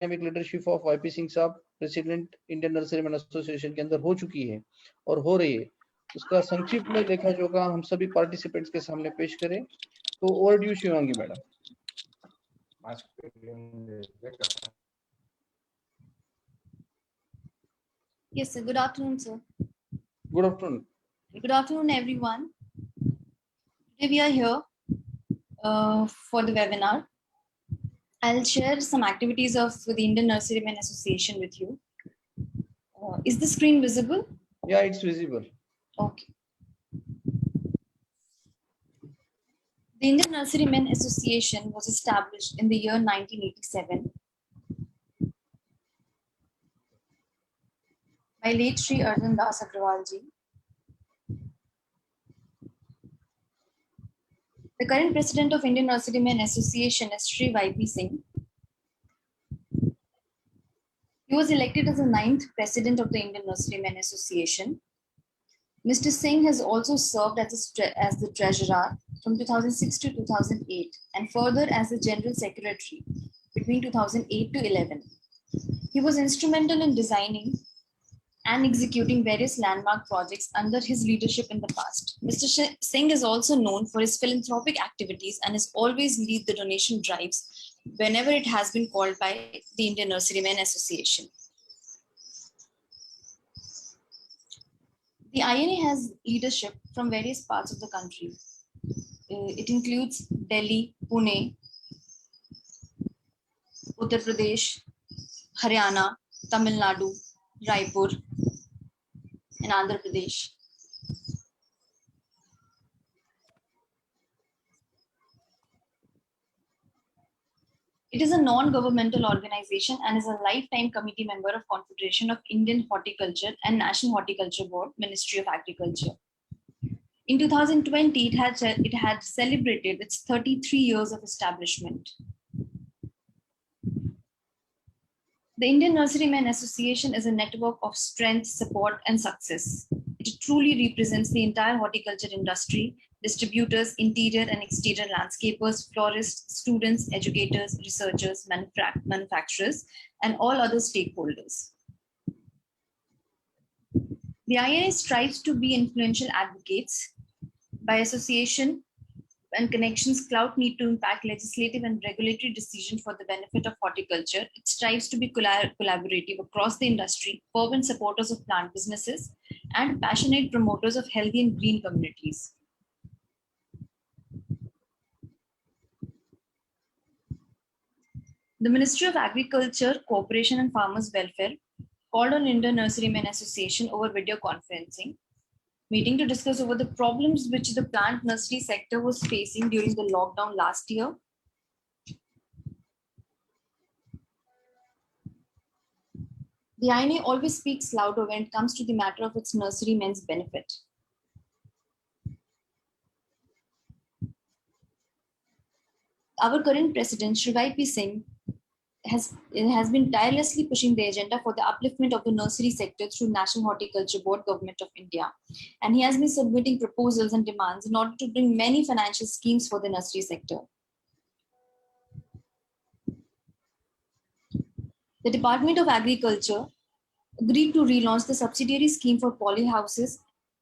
Dynamic leadership of YP Singh साहब president Indian nurseryman association के अंदर हो चुकी है और हो रही है। उसका संक्षिप्त में लेखा जोखा हम सभी पार्टिसिपेंट्स के सामने पेश करें। तो over due Shivangi madam. Yes, sir. Good afternoon, sir. Good afternoon. Good afternoon, everyone. Today we are here for the webinar. I'll share some activities of the Indian Nurserymen Association with you. Is the screen visible? Yeah, it's visible. Okay. The Indian Nurserymen Association was established in the year 1987 by late Sri Arjun Das Agrawal ji. The current president of Indian Nurserymen Association is Sri Y.P. Singh. He was elected as the 9th president of the Indian Nurserymen Association. Mr. Singh has also served as the treasurer from 2006 to 2008 and further as the general secretary between 2008 to 11. He was instrumental in designing and executing various landmark projects under his leadership in the past. Mr. Singh is also known for his philanthropic activities and has always led the donation drives whenever it has been called by the Indian Nurserymen Association. The INA has leadership from various parts of the country. It includes Delhi, Pune, Uttar Pradesh, Haryana, Tamil Nadu, Raipur, and Andhra Pradesh. It is a non-governmental organization and is a lifetime committee member of Confederation of Indian Horticulture and National Horticulture Board, Ministry of Agriculture. In 2020, it had celebrated its 33 years of establishment. The Indian Nurserymen Association is a network of strength, support, and success. It truly represents the entire horticulture industry, distributors, interior and exterior landscapers, florists, students, educators, researchers, manufacturers, and all other stakeholders. The INA strives to be influential advocates. By association and connections, clout need to impact legislative and regulatory decisions for the benefit of horticulture. It strives to be collaborative across the industry, fervent supporters of plant businesses, and passionate promoters of healthy and green communities. The Ministry of Agriculture, Cooperation and Farmers Welfare called on Indian Nurserymen Association over video conferencing meeting to discuss over the problems which the plant nursery sector was facing during the lockdown last year. The INA always speaks louder when it comes to the matter of its nurserymen's benefit. Our current president, Shri Y.P. Singh, has been tirelessly pushing the agenda for the upliftment of the nursery sector through National Horticulture Board, Government of India. And he has been submitting proposals and demands in order to bring many financial schemes for the nursery sector. The Department of Agriculture agreed to relaunch the subsidiary scheme for polyhouses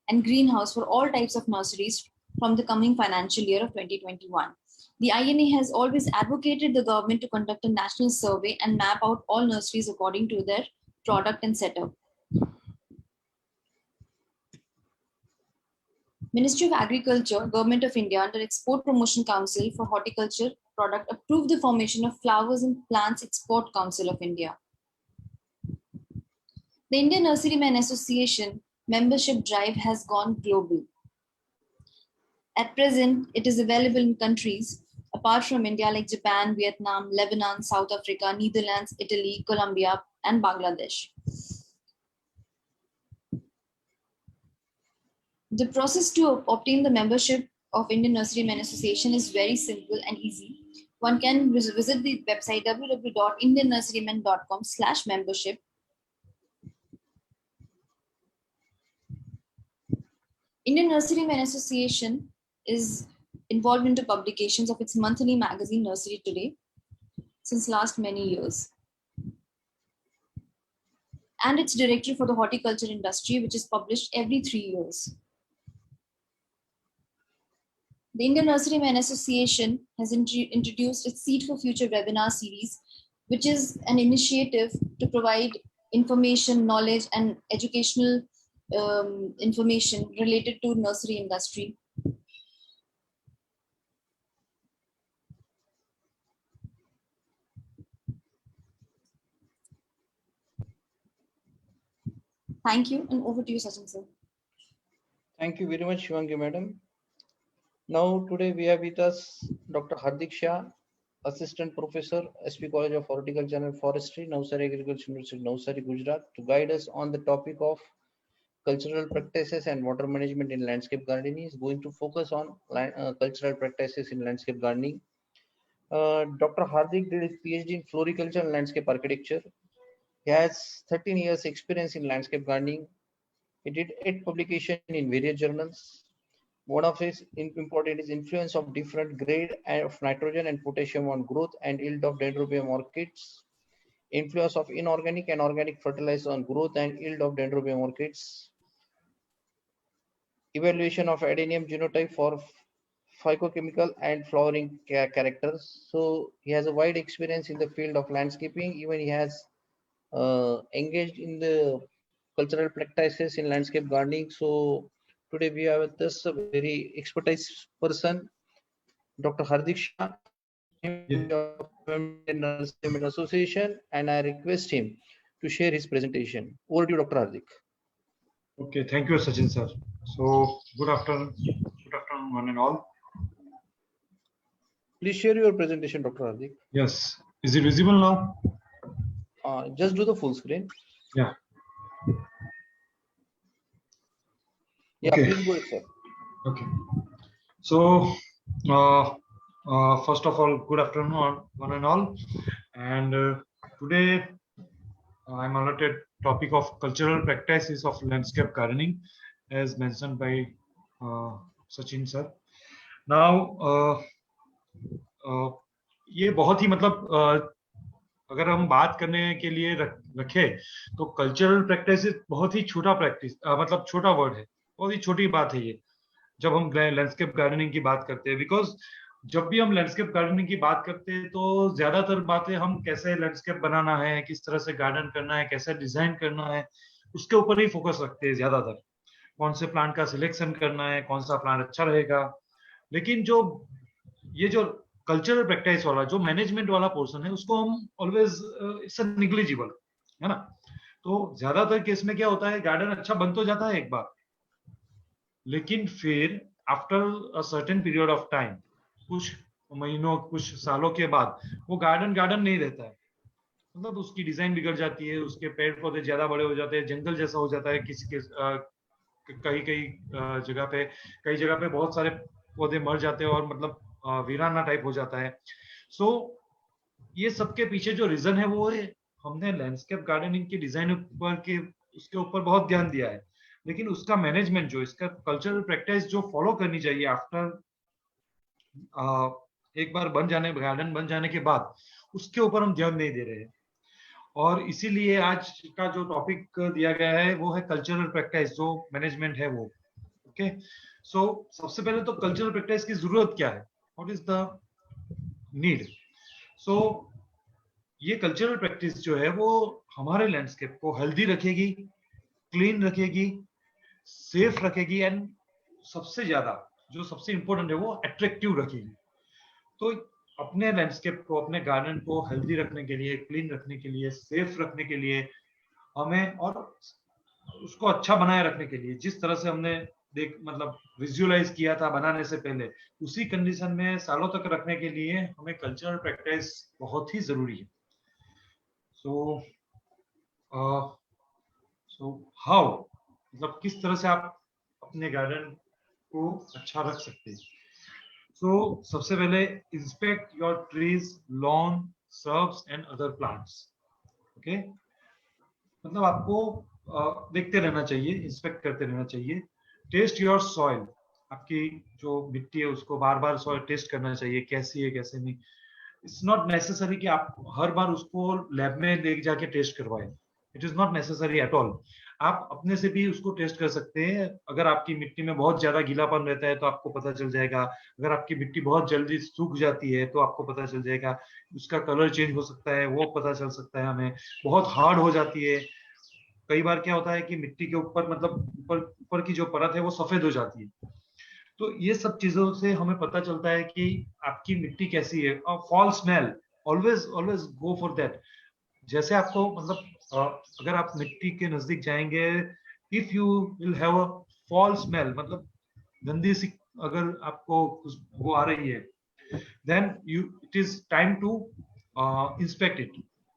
and greenhouse for all types of nurseries from the coming financial year of 2021. The INA has always advocated the government to conduct a national survey and map out all nurseries according to their product and setup. Ministry of Agriculture, Government of India under Export Promotion Council for Horticulture Product approved the formation of Flowers and Plants Export Council of India. The Indian Nurserymen Association membership drive has gone global. At present, it is available in countries apart from India like Japan, Vietnam, Lebanon, South Africa, Netherlands, Italy, Colombia, and Bangladesh. The process to obtain the membership of Indian Nurserymen Association is very simple and easy. One can visit the website www.indiannurserymen.com/membership. Indian Nurserymen Association is involved into publications of its monthly magazine Nursery Today since last many years. and its directory for the horticulture industry, which is published every 3 years. The Indian Nursery Men Association has introduced its Seed for Future webinar series, which is an initiative to provide information, knowledge, and educational information related to nursery industry. Thank you, and over to you, Sachin sir. Thank you very much, Shivangi madam. Now today we have with us Dr. Hardik Shah, Assistant Professor, SP College of Horticulture and Forestry, Navsari Agriculture University, Navsari, Gujarat, to guide us on the topic of cultural practices and water management in landscape gardening. Is going to focus on cultural practices in landscape gardening. Dr. Hardik did his PhD in floriculture and landscape architecture. He has 13 years experience in landscape gardening. He did 8 publications in various journals. One of his important is influence of different grade of nitrogen and potassium on growth and yield of dendrobium orchids. Influence of inorganic and organic fertilizer on growth and yield of dendrobium orchids. Evaluation of adenium genotype for phycochemical and flowering characters. So he has a wide experience in the field of landscaping. Even he has engaged in the cultural practices in landscape gardening. So today we have with us a very expertise person, Dr. Hardik Shah, Nursery Association, and I request him to share his presentation. Over to you, Dr. Hardik. Okay, thank you, Sachin sir. So good afternoon one and all. Please share your presentation, Dr. Hardik. Yes, is it visible now? Just do the full screen. Yeah. Yeah, okay. Please go ahead, sir. Okay. So, first of all, good afternoon, one and all. And today, I'm allotted topic of cultural practices of landscape gardening, as mentioned by Sachin sir. Now, ये बहुत ही मतलब अगर हम बात करने के लिए रखे तो कल्चरल प्रैक्टिस बहुत ही छोटा प्रैक्टिस मतलब छोटा वर्ड है, बहुत ही छोटी बात है ये जब हम लैंडस्केप गार्डनिंग की बात करते हैं। बिकॉज जब भी हम लैंडस्केप गार्डनिंग की बात करते हैं तो ज्यादातर बातें हम कैसे लैंडस्केप बनाना है, किस तरह से गार्डन करना है, कैसे डिजाइन करना है, उसके ऊपर ही फोकस रखते हैं ज्यादातर। कौन से प्लांट का सिलेक्शन करना है, कौन सा प्लांट अच्छा रहेगा। लेकिन जो ये जो कल्चरल प्रैक्टिस वाला जो मैनेजमेंट वाला पोर्शन है उसको हम ऑलवेज इट्स निग्लिजिबल है ना। तो ज्यादातर केस में क्या होता है, गार्डन अच्छा बन तो जाता है एक बार, लेकिन फिर after a certain period of time, कुछ महीनों कुछ सालों के बाद वो गार्डन नहीं रहता है। मतलब उसकी डिजाइन बिगड़ जाती है, उसके पेड़ पौधे ज्यादा बड़े हो जाते हैं, जंगल जैसा हो जाता है। किसी के कई जगह पे बहुत सारे पौधे मर जाते हैं और मतलब वीराना टाइप हो जाता है। सो ये सबके पीछे जो रीजन है वो है हमने लैंडस्केप गार्डनिंग की डिजाइन उसके ऊपर बहुत ध्यान दिया है, लेकिन उसका मैनेजमेंट जो इसका कल्चरल प्रैक्टिस जो फॉलो करनी चाहिए आफ्टर एक बार गार्डन बन जाने के बाद, उसके ऊपर हम ध्यान नहीं दे रहे हैं। और इसीलिए आज का जो टॉपिक दिया गया है वो है कल्चरल प्रैक्टिस जो मैनेजमेंट है वो। ओके, सो सबसे पहले तो कल्चरल प्रैक्टिस की जरूरत क्या है, व्हाट इज द नीड। सो ये कल्चरल प्रैक्टिस जो है वो हमारे लैंडस्केप को हेल्दी रखेगी, क्लीन रखेगी, सेफ रखेगी एंड सबसे ज्यादा जो सबसे इंपॉर्टेंट है वो अट्रैक्टिव रखेगी। तो अपने लैंडस्केप को, अपने गार्डन को हेल्दी रखने के लिए, क्लीन रखने के लिए, सेफ रखने के लिए हमें, और उसको अच्छा बनाए रखने के लिए जिस तरह से हमने मतलब विजुअलाइज किया था बनाने से पहले, उसी कंडीशन में सालों तक रखने के लिए हमें कल्चरल प्रैक्टिस बहुत ही जरूरी है। सो हाउ, मतलब किस तरह से आप अपने गार्डन को अच्छा रख सकते हैं। So, सबसे पहले inspect your trees, lawn, shrubs and other plants. Okay, मतलब आपको देखते रहना चाहिए, इंस्पेक्ट करते रहना चाहिए। टेस्ट योर सॉइल, आपकी जो मिट्टी है उसको बार बार सॉइल टेस्ट करना चाहिए, कैसी है कैसे नहीं। इट्स नॉट नेसेसरी कि आप हर बार उसको लैब में ले जाके टेस्ट करवाएं, it is not necessary at all. आप अपने से भी उसको टेस्ट कर सकते हैं। अगर आपकी मिट्टी में बहुत ज्यादा गीलापन रहता है तो आपको पता चल जाएगा। अगर आपकी मिट्टी बहुत जल्दी सूख जाती है तो आपको पता चल जाएगा। उसका कलर चेंज हो सकता है, वो पता चल सकता है हमें। बहुत हार्ड हो जाती है, कई बार क्या होता है कि मिट्टी के ऊपर मतलब ऊपर ऊपर की जो परत है वो सफेद हो जाती है। तो ये सब चीजों से हमें पता चलता है कि आपकी मिट्टी कैसी है। और foul smell, always always go for that. जैसे आपको मतलब अगर आप मिट्टी के नजदीक जाएंगे, if you will have a foul smell, मतलब गंदी सी अगर आपको वो आ रही है, then you it is time to inspect it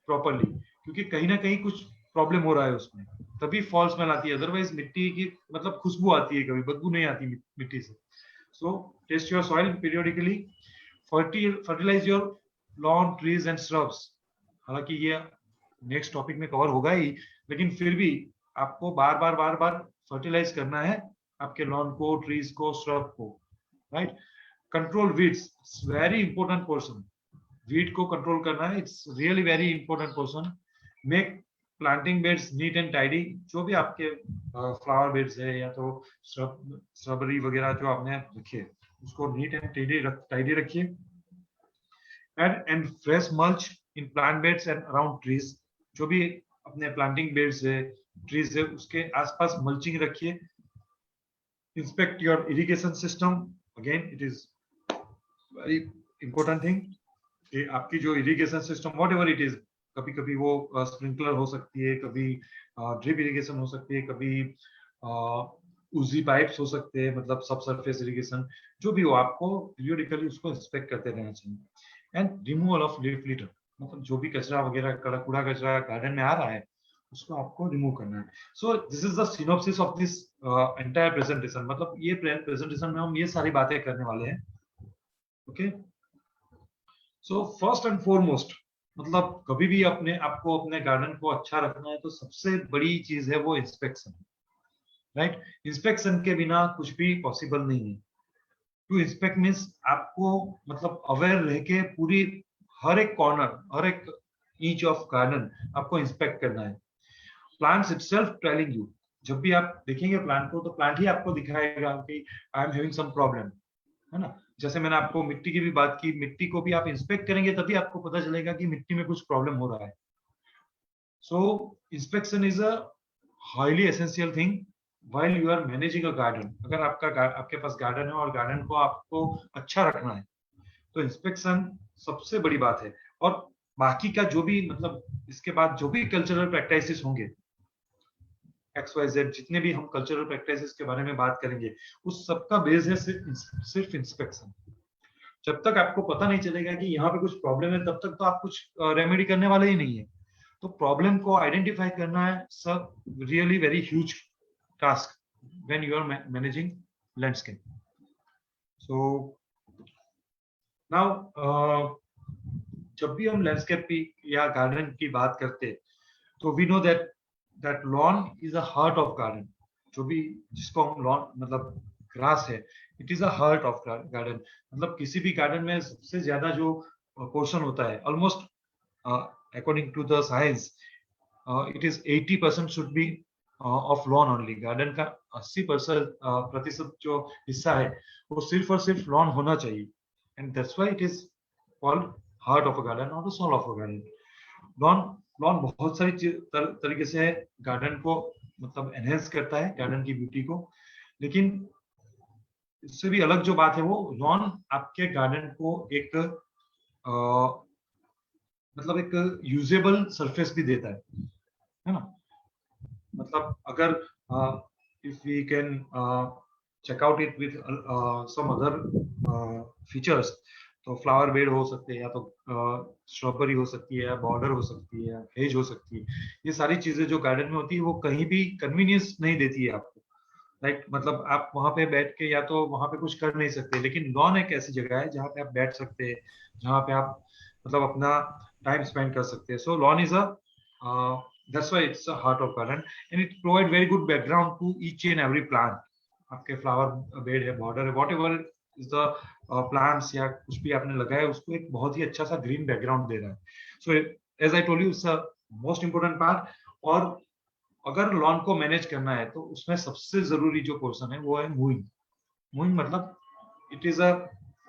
properly, क्योंकि कहीं ना कहीं कुछ प्रॉब्लम हो रहा है उसमें, तभी फॉल स्मेल आती है। अदरवाइज मिट्टी की मतलब खुशबू आती है, कभी बदबू नहीं आती मिट्टी से। So test your soil periodically, fertilize your lawn, trees and shrubs. हालांकि ये नेक्स्ट टॉपिक में कवर होगा ही, लेकिन फिर भी आपको बार बार फर्टिलाइज करना है आपके लॉन को, ट्रीज को, श्रब को, right. Control weeds, it's very important portion. Weed को कंट्रोल करना है, it's really very important portion. Make planting beds neat and tidy. जो भी आपके फ्लावर बेड्स है या तो श्रबरी वगैरह जो आपने रखे, उसको नीट एंड टाइडी रखिए। And fresh mulch in plant beds and around trees. जो भी अपने प्लांटिंग बेड्स है, ट्रीज है, उसके आसपास मल्चिंग रखिए। Inspect your irrigation system, again it is very important thing कि आपकी जो irrigation system what ever it is, कभी कभी वो स्प्रिंकलर हो सकती है, कभी ड्रिप इरिगेशन हो सकती है, कभी उजी पाइप्स हो सकते हैं, मतलब सब सरफेस इरिगेशन। जो भी हो, आपको पीरियडिकली उसको इंस्पेक्ट करते रहना चाहिए। And removal of leaf litre, मतलब जो भी कचरा वगैरह कूड़ा कचरा गार्डन में आ रहा है उसको आपको रिमूव करना है। So this is the synopsis of this entire presentation. मतलब ये प्रेजेंटेशन में हम ये सारी बातें करने वाले हैं। Okay, so first and foremost, मतलब कभी भी अपने आपको अपने गार्डन को अच्छा रखना है तो सबसे बड़ी चीज है वो इंस्पेक्शन, राइट। इंस्पेक्शन के बिना कुछ भी पॉसिबल नहीं है। टू इंस्पेक्ट मीन्स आपको मतलब अवेयर रह के पूरी हर एक कॉर्नर, हर एक इंच ऑफ गार्डन आपको इंस्पेक्ट करना है। प्लांट्स इटसेल्फ टेलिंग यू, जब भी आप देखेंगे प्लांट को तो प्लांट ही आपको दिखाएगा कि I am having some problem, है ना। जैसे मैंने आपको मिट्टी की भी बात की, मिट्टी को भी आप इंस्पेक्ट करेंगे तभी आपको पता चलेगा कि मिट्टी में कुछ प्रॉब्लम हो रहा है। So inspection is a highly essential thing while you are managing a garden. अगर आपके पास गार्डन है और गार्डन को आपको अच्छा रखना है तो इंस्पेक्शन सबसे बड़ी बात है। और बाकी का जो भी मतलब इसके बाद जो भी कल्चरल प्रैक्टिसेस होंगे, XYZ जितने भी हम कल्चरल प्रैक्टिसेस के बारे में बात करेंगे, उस सबका बेस है सिर्फ इंस्पेक्शन। जब तक आपको पता नहीं चलेगा कि यहाँ पे कुछ प्रॉब्लम है, तब तक तो आप कुछ रेमेडी करने वाले ही नहीं है। तो प्रॉब्लम को आइडेंटिफाई करना है सब really very huge task when you are managing landscape. So now जब भी हम लैंडस्केप या गार्डन की बात करते तो we know that lawn is a heart of garden. जो भी जिसको हम लॉन मतलब ग्रास है, it is a heart of garden. मतलब किसी भी गार्डन में सबसे ज्यादा जो पोर्शन होता है, almost according to the science it is 80% should be of lawn only. Garden का 80% जो हिस्सा है वो सिर्फ और सिर्फ लॉन होना चाहिए। And that's why it is called heart of a garden और the soul of a garden. Lawn lawn बहुत सारी तरीके से गार्डन को मतलब एनहेंस करता है, गार्डन की ब्यूटी को। लेकिन इससे भी अलग जो बात है वो लॉन आपके गार्डन को एक मतलब एक यूजेबल सरफेस भी देता है ना। मतलब अगर if we can check out it with some other features, तो फ्लावर बेड हो सकते हैं, या तो स्ट्रॉबेरी हो सकती है, या बॉर्डर हो सकती है, हेज हो सकती है। ये सारी चीजें जो गार्डन में होती है वो कहीं भी कन्वीनियंस नहीं देती है आपको, राइट। मतलब आप वहां पे बैठ के या तो वहां पे कुछ कर नहीं सकते, लेकिन लॉन एक ऐसी जगह है जहाँ पे आप बैठ सकते हैं, जहाँ पे आप मतलब अपना टाइम स्पेंड कर सकते हैं। So lawn is a that's why it's a heart of garden, and it provide very good background to each and every plant. आपके फ्लावर बेड है, बॉर्डर है, what ever is the plants या कुछ भी आपने लगाया, उसको एक बहुत ही अच्छा सा ग्रीन बैकग्राउंड दे रहा है। So as I told you, most important part. और अगर लॉन को मैनेज करना है तो उसमें सबसे जरूरी जो पोर्शन है वो है मूविंग। मूविंग मतलब it is a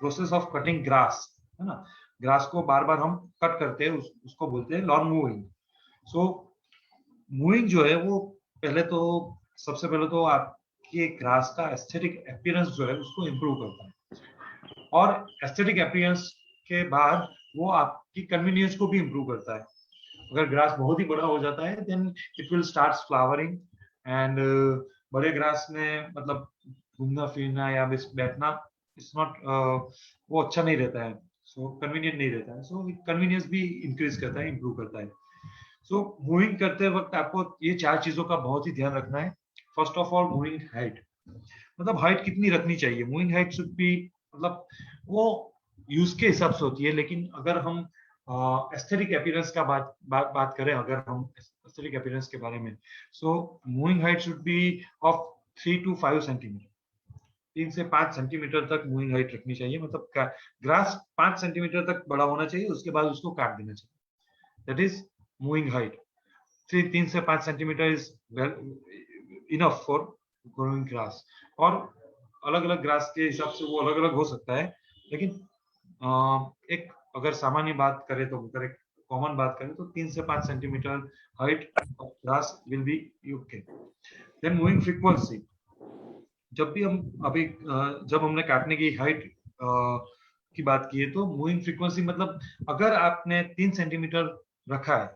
process of cutting grass, है ना। ग्रास को बार बार हम कट करते हैं, उसको बोलते हैं लॉन मूविंग। सो मूविंग जो है वो सबसे पहले तो आपके ग्रास का एस्थेटिक अपीयरेंस जो है उसको इम्प्रूव करता है, और एस्थेटिक अपीयरेंस के बाद वो आपकी कन्वीनियंस को भी इम्प्रूव करता है। अगर ग्रास बहुत ही बड़ा हो जाता है then it will start flowering, and बड़े ग्रास में मतलब घूमना फिरना या बैठना इट्स नॉट वो अच्छा नहीं रहता है, सो कन्वीनियंट नहीं रहता है। सो कन्वीनियंस भी इंक्रीज करता है, इम्प्रूव करता है। सो मूविंग करते वक्त आपको ये 4 चीजों का बहुत ही ध्यान रखना है। First of all moving height, मतलब हाइट कितनी रखनी चाहिए। मूविंग हाइट शुड बी, मतलब वो यूज के हिसाब से होती है, लेकिन अगर हम एस्थेटिक अपीयरेंस का बात करें, अगर हम एस्थेटिक अपीयरेंस के बारे में, so moving height should be of 3 to 5 centimetre. 3 से 5 सेंटीमीटर तक मूविंग हाइट रखनी चाहिए, मतलब ग्रास 5 सेंटीमीटर तक बड़ा होना चाहिए, उसके बाद उसको काट देना चाहिए। That is moving height. 3 से 5 centimetre is enough for growing grass. और अलग अलग ग्रास के हिसाब से वो अलग अलग हो सकता है, लेकिन एक अगर सामान्य बात करें तो, अगर एक कॉमन बात करें तो 3 से 5 centimetre height of grass will be okay. Then mowing frequency, जब भी हम अभी जब हमने काटने की हाइट की बात की है, तो मूविंग फ्रीक्वेंसी मतलब अगर आपने 3 सेंटीमीटर रखा है,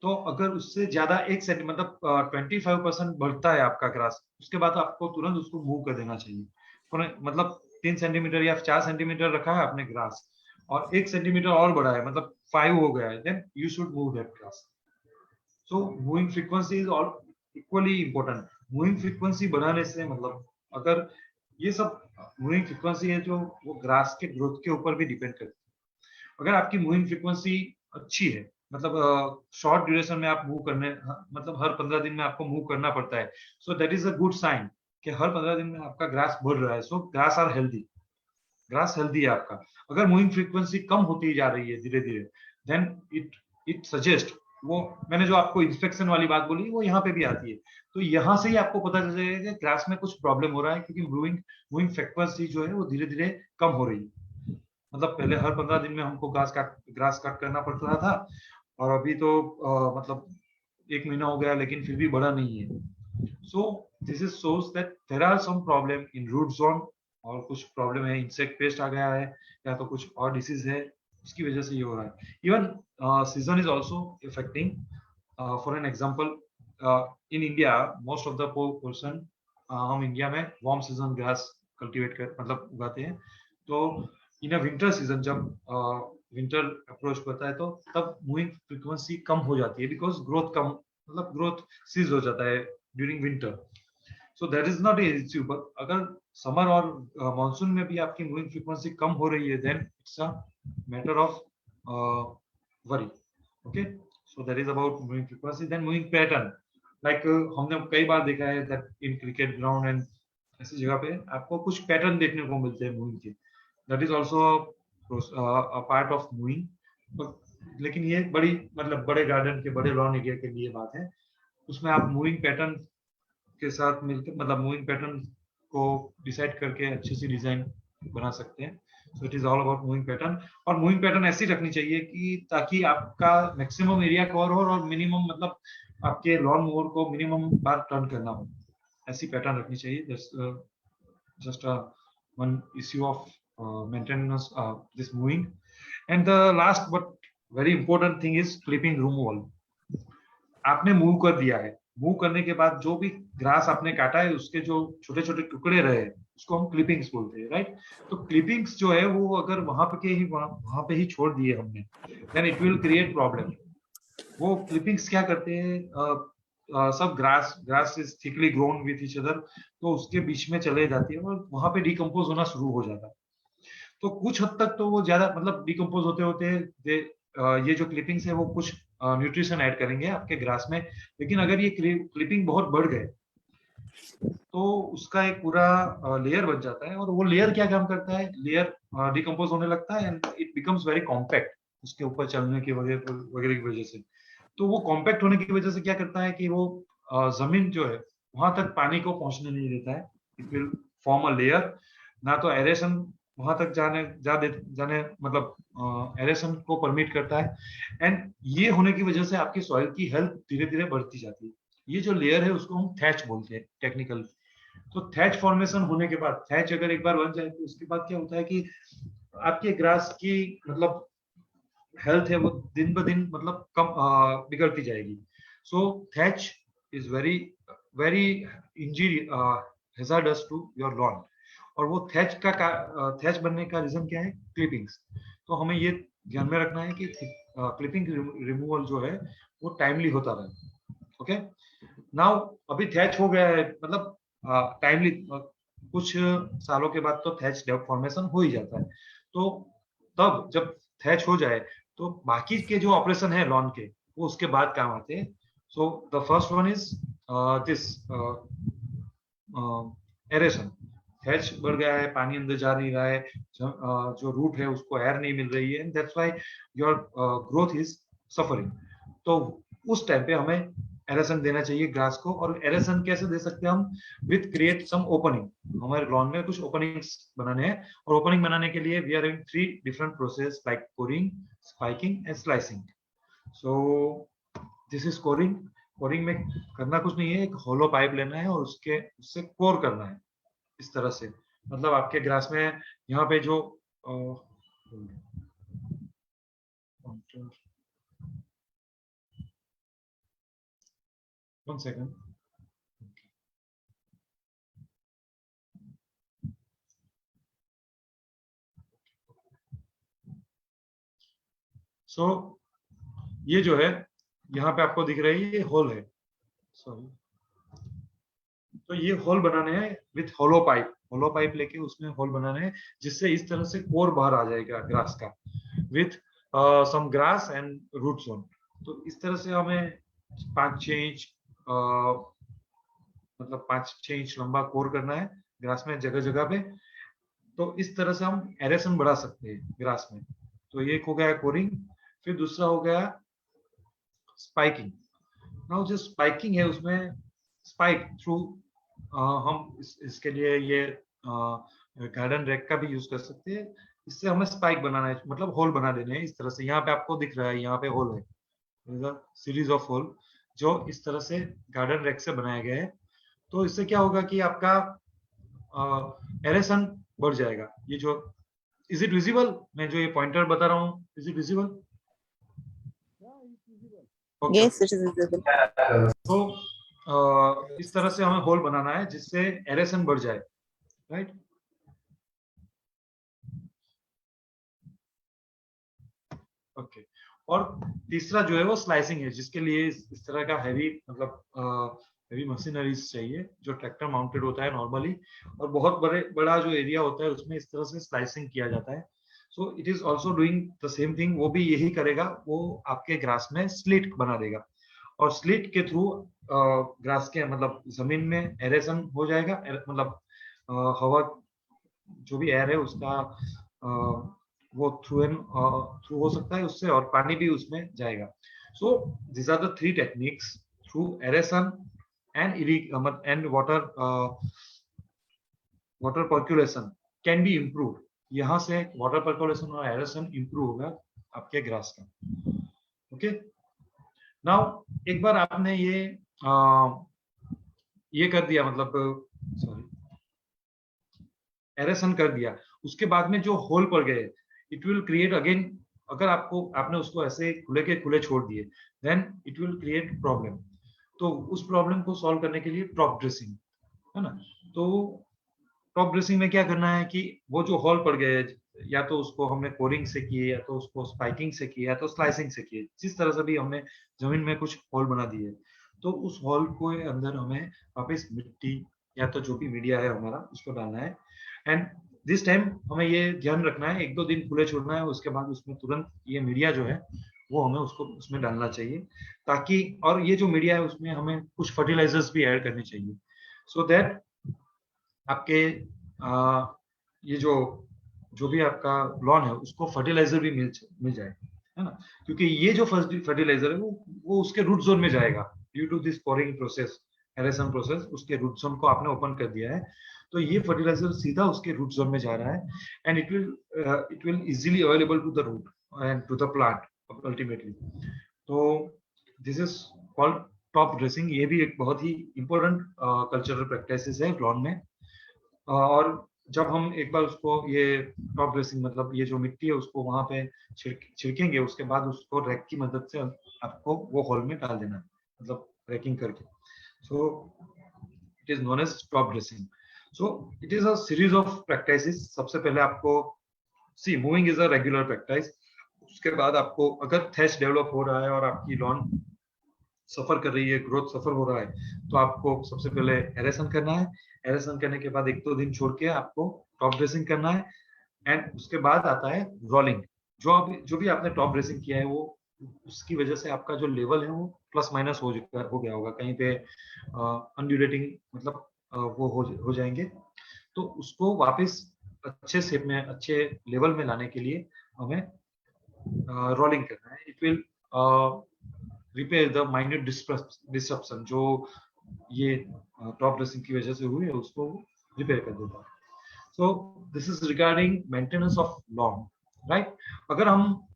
तो अगर उससे ज्यादा 1 सेंटीमीटर मतलब 25% बढ़ता है आपका ग्रास, उसके बाद आपको तुरंत उसको मूव कर देना चाहिए। मतलब 3 सेंटीमीटर या 4 सेंटीमीटर रखा है आपने ग्रास, और 1 सेंटीमीटर और बढ़ा है, मतलब 5 हो गया है, then you should mow that grass. So mowing frequency is all equally important. Mowing frequency बढ़ाने से मतलब, अगर ये सब मूविंग फ्रीक्वेंसी है जो वो ग्रास के ग्रोथ के ऊपर भी डिपेंड करती है। अगर आपकी मूविंग फ्रीक्वेंसी अच्छी है, मतलब शॉर्ट ड्यूरेशन में आप मूव करने, मतलब हर 15 दिन में आपको मूव करना पड़ता है, so that is a good sign कि हर 15 दिन में आपका ग्रास बढ़ रहा है। So grass are healthy, grass healthy है आपका। अगर मूविंग फ्रीक्वेंसी कम होती जा रही है धीरे धीरे, देन इट सजेस्ट, वो मैंने जो आपको इंस्पेक्शन वाली बात बोली वो यहाँ पे भी आती है। तो यहाँ से ही आपको पता चल जाएगा कि ग्रास में कुछ प्रॉब्लम हो रहा है, क्योंकि मूविंग फ्रीक्वेंसी जो है वो धीरे धीरे कम हो रही है। मतलब पहले हर 15 दिन में हमको ग्रास कट करना पड़ता था, और अभी तो मतलब 1 महीना हो गया लेकिन फिर भी बढ़ा नहीं है। So this is shows that there are some problem in root zone, और कुछ प्रॉब्लम है, इंसेक्ट पेस्ट आ गया है, या तो कुछ और डिसीज है, उसकी वजह से ये हो रहा है। Even season is also affecting. For an example, in India most of the person, हम इंडिया में वार्म सीजन ग्रास कल्टीवेट कर मतलब उगाते हैं। तो इन अ विंटर सीजन, जब विंटर अप्रोच करता है, तो तब मूविंग फ्रीक्वेंसी कम हो जाती है, बिकॉज ग्रोथ कम, मतलब ग्रोथ सीज हो जाता है during winter. So that is not a issue. But अगर समर और मानसून में भी आपकी मूविंग फ्रीक्वेंसी कम हो रही है, then it's a matter of worry. Okay, so that is about moving frequency. Then moving pattern, like हमने कई बार देखा है that in cricket ground and ऐसी जगह पे आपको कुछ पैटर्न देखने को मिलते हैं मूविंग के। That is also a part of moving. लेकिन ये बड़ी मतलब बड़े गार्डन के, बड़े लॉन एरिया के लिए बात है, उसमें आप मूविंग पैटर्न के साथ मिलकर, मतलब मूविंग पैटर्न को डिसाइड करके अच्छी सी डिजाइन बना सकते हैं। सो it is all about moving pattern. और मूविंग पैटर्न ऐसी रखनी चाहिए कि ताकि आपका मैक्सिमम एरिया कवर हो, और मिनिमम मतलब आपके लॉन मूवर को मिनिमम बार टर्न करना हो, ऐसी पैटर्न रखनी चाहिए। Just one issue of maintenance this moving. And the last but very important thing is clipping removal. आपने मूव कर दिया है, मूव करने के बाद जो भी ग्रास आपने काटा है उसके जो छोटे छोटे टुकड़े रहे उसको हम क्लिपिंग्स बोलते हैं, राइट। तो क्लिपिंग्स जो है वो अगर वहां पे ही छोड़ दिए हमने, then it will create problem. वो क्लिपिंग्स क्या करते हैं, सब grass is thickly grown with each other, तो उसके बीच में चले जाती है और वहां पे डिकम्पोज होना शुरू हो जाता है। तो कुछ हद तक तो वो ज्यादा मतलब डिकम्पोज होते होते ये जो क्लिपिंग्स है वो कुछ न्यूट्रिशन ऐड करेंगे आपके ग्रास में। लेकिन अगर ये क्लिपिंग बहुत बढ़ गए तो उसका एक पूरा लेयर बन जाता है, और वो लेयर क्या काम करता है, लेयर डिकम्पोज होने लगता है and it becomes very compact उसके ऊपर चलने की वगैरह की वजह से। तो वो कॉम्पैक्ट होने की वजह से क्या करता है कि वो जमीन जो है वहां तक पानी को पहुंचने नहीं देता है। It will form a layer, ना तो एरेशन वहां तक जाने मतलब एरेशन को परमिट करता है। एंड ये होने की वजह से आपकी सॉइल की हेल्थ धीरे धीरे बढ़ती जाती है। ये जो लेयर है उसको हम थैच बोलते हैं टेक्निकल। तो थैच फॉर्मेशन होने के बाद, थैच अगर एक बार बन जाए तो उसके बाद क्या होता है कि आपके ग्रास की मतलब हेल्थ है वो दिन ब दिन मतलब कम बिगड़ती जाएगी। So thatch is very very injury hazardous to your lawn. और वो थैच थैच बनने का रीजन क्या है? क्लिपिंग्स। तो हमें ये ध्यान में रखना है कि क्लिपिंग रिमूवल जो है वो टाइमली होता रहे। ओके, नाउ अभी थैच हो गया है, मतलब टाइमली कुछ सालों के बाद तो थैच फॉर्मेशन हो ही जाता है। तो तब जब थैच हो जाए तो बाकी के जो ऑपरेशन है लॉन के वो उसके बाद काम आते हैं। So the first one is this aeration. Thatch बढ़ गया है, पानी अंदर जा नहीं रहा है, जो रूट है उसको एयर नहीं मिल रही है, and that's why your growth is suffering. तो उस टाइम पे हमें एरेशन देना चाहिए ग्रास को। और एरेशन कैसे दे सकते हैं हम? With create some opening. हमारे लॉन में कुछ ओपनिंग्स बनाने हैं, और ओपनिंग बनाने के लिए we are in 3 different process like coring, spiking and slicing. So this is coring. Coring में करना कुछ नहीं है, एक होलो पाइप लेना है और उससे कोर करना है इस तरह से। मतलब आपके ग्रास में यहाँ पे जो वन सेकेंड। सो ये जो है यहाँ पे आपको दिख रही है, ये होल है। सॉरी, तो ये होल बनाने हैं with hollow pipe. Hollow pipe लेके उसमें होल बनाने हैं जिससे इस तरह से कोर बाहर आ जाएगा ग्रास का, with some grass and root zone. तो इस तरह से हमें 5-6 इंच मतलब 5-6 इंच लंबा कोर करना है ग्रास में जगह जगह पे। तो इस तरह से हम एरेशन बढ़ा सकते हैं ग्रास में। तो ये एक हो गया कोरिंग। फिर दूसरा हो गया स्पाइकिंग। नाउ जो स्पाइकिंग है उसमें स्पाइक थ्रू हम इसके लिए ये गार्डन रैक का भी यूज कर सकते हैं। इससे हमें स्पाइक बनाना है, मतलब होल बना देने हैं इस तरह से। यहाँ पे आपको दिख रहा है, यहाँ पे होल है, सीरीज ऑफ होल जो इस तरह से गार्डन रैक से बनाया गया है। तो इससे क्या होगा कि आपका एरेशन बढ़ जाएगा। ये जो इज इट विजिबल, मैं जो ये पॉइंटर बता रहा हूँ, is it visible? Yes, it is visible. तो इस तरह से हमें होल बनाना है जिससे एरेशन बढ़ जाए, राइट? ओके। और तीसरा जो है वो स्लाइसिंग है, जिसके लिए इस तरह का हैवी मतलब हैवी मशीनरीज चाहिए जो ट्रैक्टर माउंटेड होता है नॉर्मली, और बहुत बड़ा जो एरिया होता है उसमें इस तरह से स्लाइसिंग किया जाता है। So it is also doing the same thing. वो भी यही करेगा, वो आपके ग्रास में स्लिट बना देगा, और स्लिट के थ्रू ग्रास के मतलब जमीन में एरेशन हो जाएगा। मतलब हवा जो भी एयर है उसका वो थ्रू हो सकता है उससे, और पानी भी उसमें जाएगा। So this are the 3 techniques through aeration and water percolation can be improve. यहाँ से वाटर पर्कुलेशन और एरेशन इम्प्रूव होगा आपके ग्रास का। ओके, नाउ एक बार आपने ये कर दिया, मतलब सॉरी एरेशन कर दिया, उसके बाद में जो होल पड़ गए इट विल क्रिएट अगेन। अगर आपने उसको ऐसे खुले के खुले छोड़ दिए then it will create problem. तो उस प्रॉब्लम को सॉल्व करने के लिए टॉप ड्रेसिंग है ना। तो टॉप ड्रेसिंग में क्या करना है कि वो जो होल पड़ गए, या तो उसको हमने कोरिंग से किए, या तो उसको स्पाइकिंग से किए, या तो स्लाइसिंग से किए, जिस तरह से भी हमने जमीन में कुछ होल बना दिए, तो उस होल को अंदर हमें वापस मिट्टी या तो जो भी मीडिया है हमारा उसको डालना है। एंड दिस टाइम हमें ये ध्यान रखना है 1-2 दिन खुले छोड़ना है, उसके बाद उसमें तुरंत ये मीडिया जो है वो हमें उसको उसमें डालना चाहिए, ताकि और ये जो मीडिया है उसमें हमें कुछ फर्टिलाइजर्स भी ऐड करने चाहिए, सो दैट आपके ये जो भी आपका लॉन है उसको फर्टिलाइजर भी मिल जाए। है ना, क्योंकि ये जो फर्टिलाइजर है वो उसके रूट जोन में जाएगा due to this pouring process, aeration process, उसके रूट जोन को आपने ओपन कर दिया है, तो ये फर्टिलाइजर सीधा उसके रूट जोन में जा रहा है, and it will easily available to the root and to the plant ultimately. तो this is called top dressing. ये भी एक बहुत ही इंपॉर्टेंट कल्चरल प्रैक्टिस है लॉन में। और जब हम एक बार उसको ये टॉप ड्रेसिंग मतलब ये जो मिट्टी है उसको वहां पे छिड़केंगे, उसके बाद उसको रैक की मदद से आपको वो होल में डाल देना है, मतलब रैकिंग करके। So it is known as top dressing. So it is a series of practices. सबसे पहले आपको see mowing is a regular practice. उसके बाद आपको अगर थ्रेश डेवलप हो रहा है और आपकी लॉन सफर कर रही है, ग्रोथ सफर हो रहा है, तो आपको सबसे पहले एरेशन करना है। एरेशन करने के बाद 1-2 दिन छोड़ के आपको टॉप ड्रेसिंग करना है, एंड उसके बाद आता है रोलिंग। जो भी आपने टॉप ड्रेसिंग किया है वो उसकी वजह से आपका जो लेवल है वो प्लस माइनस हो गया होगा कहीं पे, अनड्यूरेटिंग मतलब वो हो जाएंगे। तो उसको वापस अच्छे शेप में, अच्छे लेवल में लाने के लिए हमें रोलिंग करना है। It will repair the minute disruption जो ये टॉप ड्रेसिंग की वजह से हुई है, उसको रिपेयर कर देता है। So this is regarding maintenance of lawn, right. अगर हम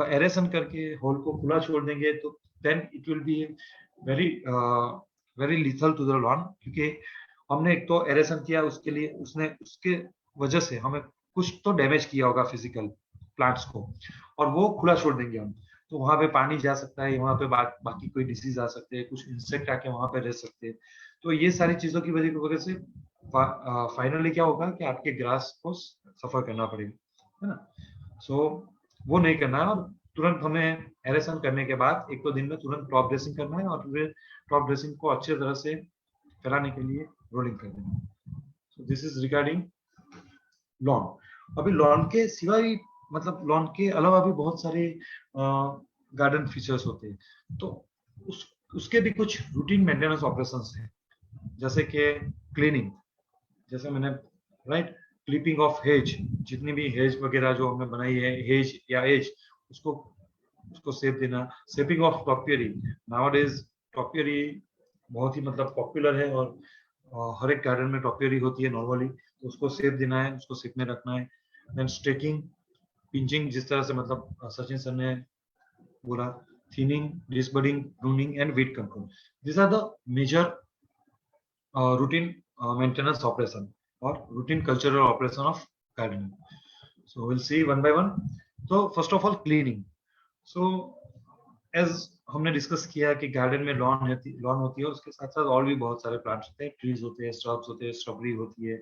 एरेशन करके होल को खुला छोड़ देंगे तो then it will be very very lethal to the lawn, क्योंकि हमने एक तो एरेशन किया, उसके लिए उसके वजह से हमें कुछ तो डैमेज किया होगा फिजिकल प्लांट्स को, और वो खुला छोड़ देंगे हम, तो वहां पे पानी जा सकता है, वहां पे बाकी कोई डिसीज आ सकते हैं, कुछ इंसेक्ट आके वहां पे रह सकते हैं। तो ये सारी चीजों की वजह से फाइनली क्या होगा कि आपके ग्रास को सफर करना पड़ेगा, है ना। सो वो नहीं करना है, और तुरंत हमें एरेशन करने के बाद 1-2 दिन में तुरंत टॉप ड्रेसिंग करना है, और फिर टॉप ड्रेसिंग को अच्छी तरह से फैलाने के लिए रोलिंग कर देना है। So this is regarding lawn. अभी लॉन के सिवा भी, मतलब लॉन के अलावा भी बहुत सारे गार्डन फीचर्स होते हैं, तो उसके भी कुछ रूटीन मेंटेनेंस ऑपरेशंस हैं, जैसे कि क्लीनिंग, जैसे मैंने राइट क्लिपिंग ऑफ हेज, जितनी भी हेज वगैरह जो हमने बनाई है, हेज या एज, उसको शेप देना। शेपिंग ऑफ टॉपियरी, नाउअडेज टॉपियरी बहुत ही मतलब पॉपुलर है, और हर एक गार्डन में टॉपियरी होती है नॉर्मली, तो उसको शेप देना है, उसको शेप में रखना है। देन स्टेकिंग, पिंचिंग, जिस तरह से मतलब सचिन सर ने बोला, thinning, disbudding, pruning and weed control, these are the major routine maintenance operation or routine cultural operation of gardening. So we'll see one by one. So first of all, cleaning. So as हमने discuss किया कि garden में lawn होती है, उसके साथ साथ और भी बहुत सारे प्लांट्स होते हैं, ट्रीज होते हैं, स्ट्रब्स होते हैं, स्ट्रॉबेरी होती है,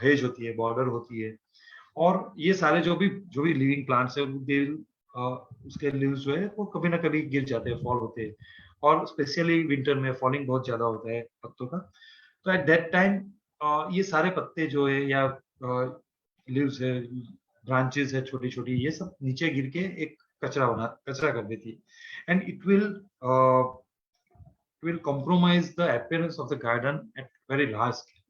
हेज होती है, बॉर्डर होती है, और ये सारे जो भी लिविंग प्लांट्स है, उसके लीव्स जो है वो कभी ना कभी गिर जाते हैं, फॉल होते हैं, और स्पेशली विंटर में फॉलिंग बहुत ज्यादा होता है पत्तों का। तो एट दैट टाइम ये सारे पत्ते जो है या लीव्स है, ब्रांचेस है छोटी छोटी, ये सब नीचे गिर के एक कचरा कर देती है, and it will compromise the appearance of the garden at very large scale.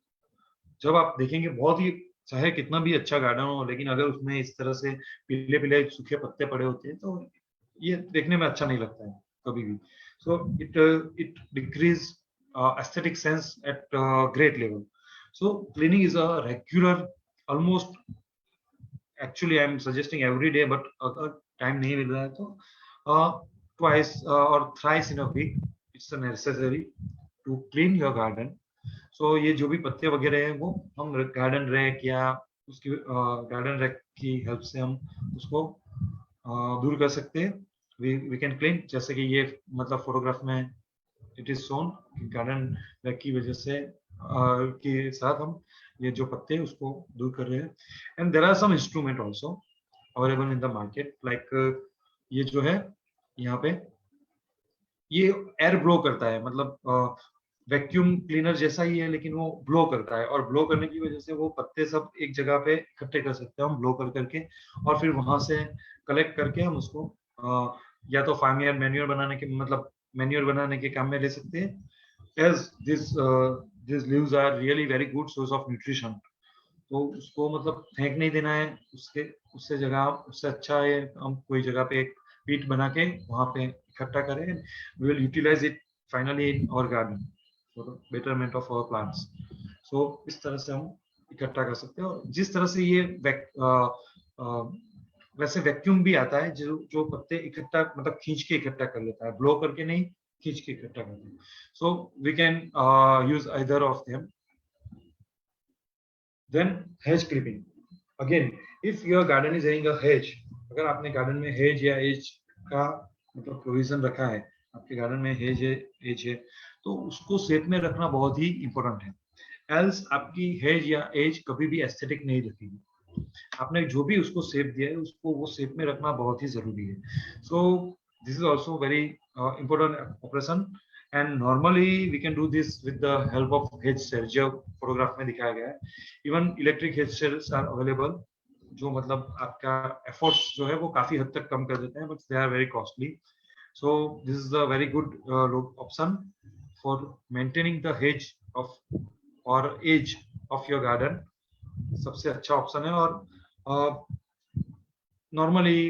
जब आप देखेंगे बहुत ही, चाहे कितना भी अच्छा गार्डन हो, लेकिन अगर उसमें इस तरह से पीले पीले सूखे पत्ते पड़े होते हैं तो ये देखने में अच्छा नहीं लगता है कभी भी। So it decrease aesthetic sense at great level. So cleaning is a regular, almost, actually I am suggesting every day, but अगर time नहीं मिल रहा है तो twice or thrice in a week it's necessary to clean your garden. So ये जो भी पत्ते वगैरह हैं वो हम गार्डन रैक या उसकी गार्डन रैक की हेल्प से हम उसको दूर कर सकते हैं। we can clean, जैसे कि ये मतलब फोटोग्राफ में it is shown garden rack की वजह से के साथ हम ये जो पत्ते हैं उसको दूर कर रहे हैं। And there are some instrument also available in the market, like ये जो है यहाँ पे ये एयर ब्लो करता है, मतलब वैक्यूम क्लीनर जैसा ही है, लेकिन वो ब्लो करता है, और ब्लो करने की वजह से वो पत्ते सब एक जगह पे इकट्ठे कर सकते हैं हम ब्लो कर करके, और फिर वहां से कलेक्ट करके हम उसको या तो फार्म या मैन्योर बनाने के, मतलब मैन्योर बनाने के काम में ले सकते हैं। As this leaves are really very good source of nutrition, तो उसको मतलब फेंक नहीं देना है, उससे अच्छा है हम कोई जगह पे एक पीट बना के वहां पे इकट्ठा करें, we will utilize it finally in our garden for betterment of our plants. So इस तरह से हम इकट्ठा कर सकते हैं। और जिस तरह से ये वैसे वैक्यूम भी आता है जो पत्ते इकट्ठा मतलब खींच के इकट्ठा कर लेता है, ब्लो करके नहीं, खींच के इकट्ठा करते हैं। So we can use either of them. Then hedge clipping, again if your garden is having a hedge, अगर आपने गार्डन में hedge या edge का मतलब प्रोविजन रखा है, आपके गार्डन में hedge है, edge है, तो उसको शेप में रखना बहुत ही इंपॉर्टेंट है। एल्स आपकी hedge या edge कभी भी एस्थेटिक नहीं दिखेगी। आपने जो भी उसको शेप दिया है उसको वो शेप में रखना बहुत ही जरूरी है। So this is also very important operation and normally we can do this with the help of hedge shear, जो फोटोग्राफ में दिखाया गया है। Even electric hedge shears are available, जो मतलब आपका एफर्ट्स जो है वो काफी हद तक कम कर देते हैं, but they are very costly. So this is a very good option for maintaining the hedge of और एज ऑफ योर गार्डन। सबसे अच्छा ऑप्शन है। और नॉर्मली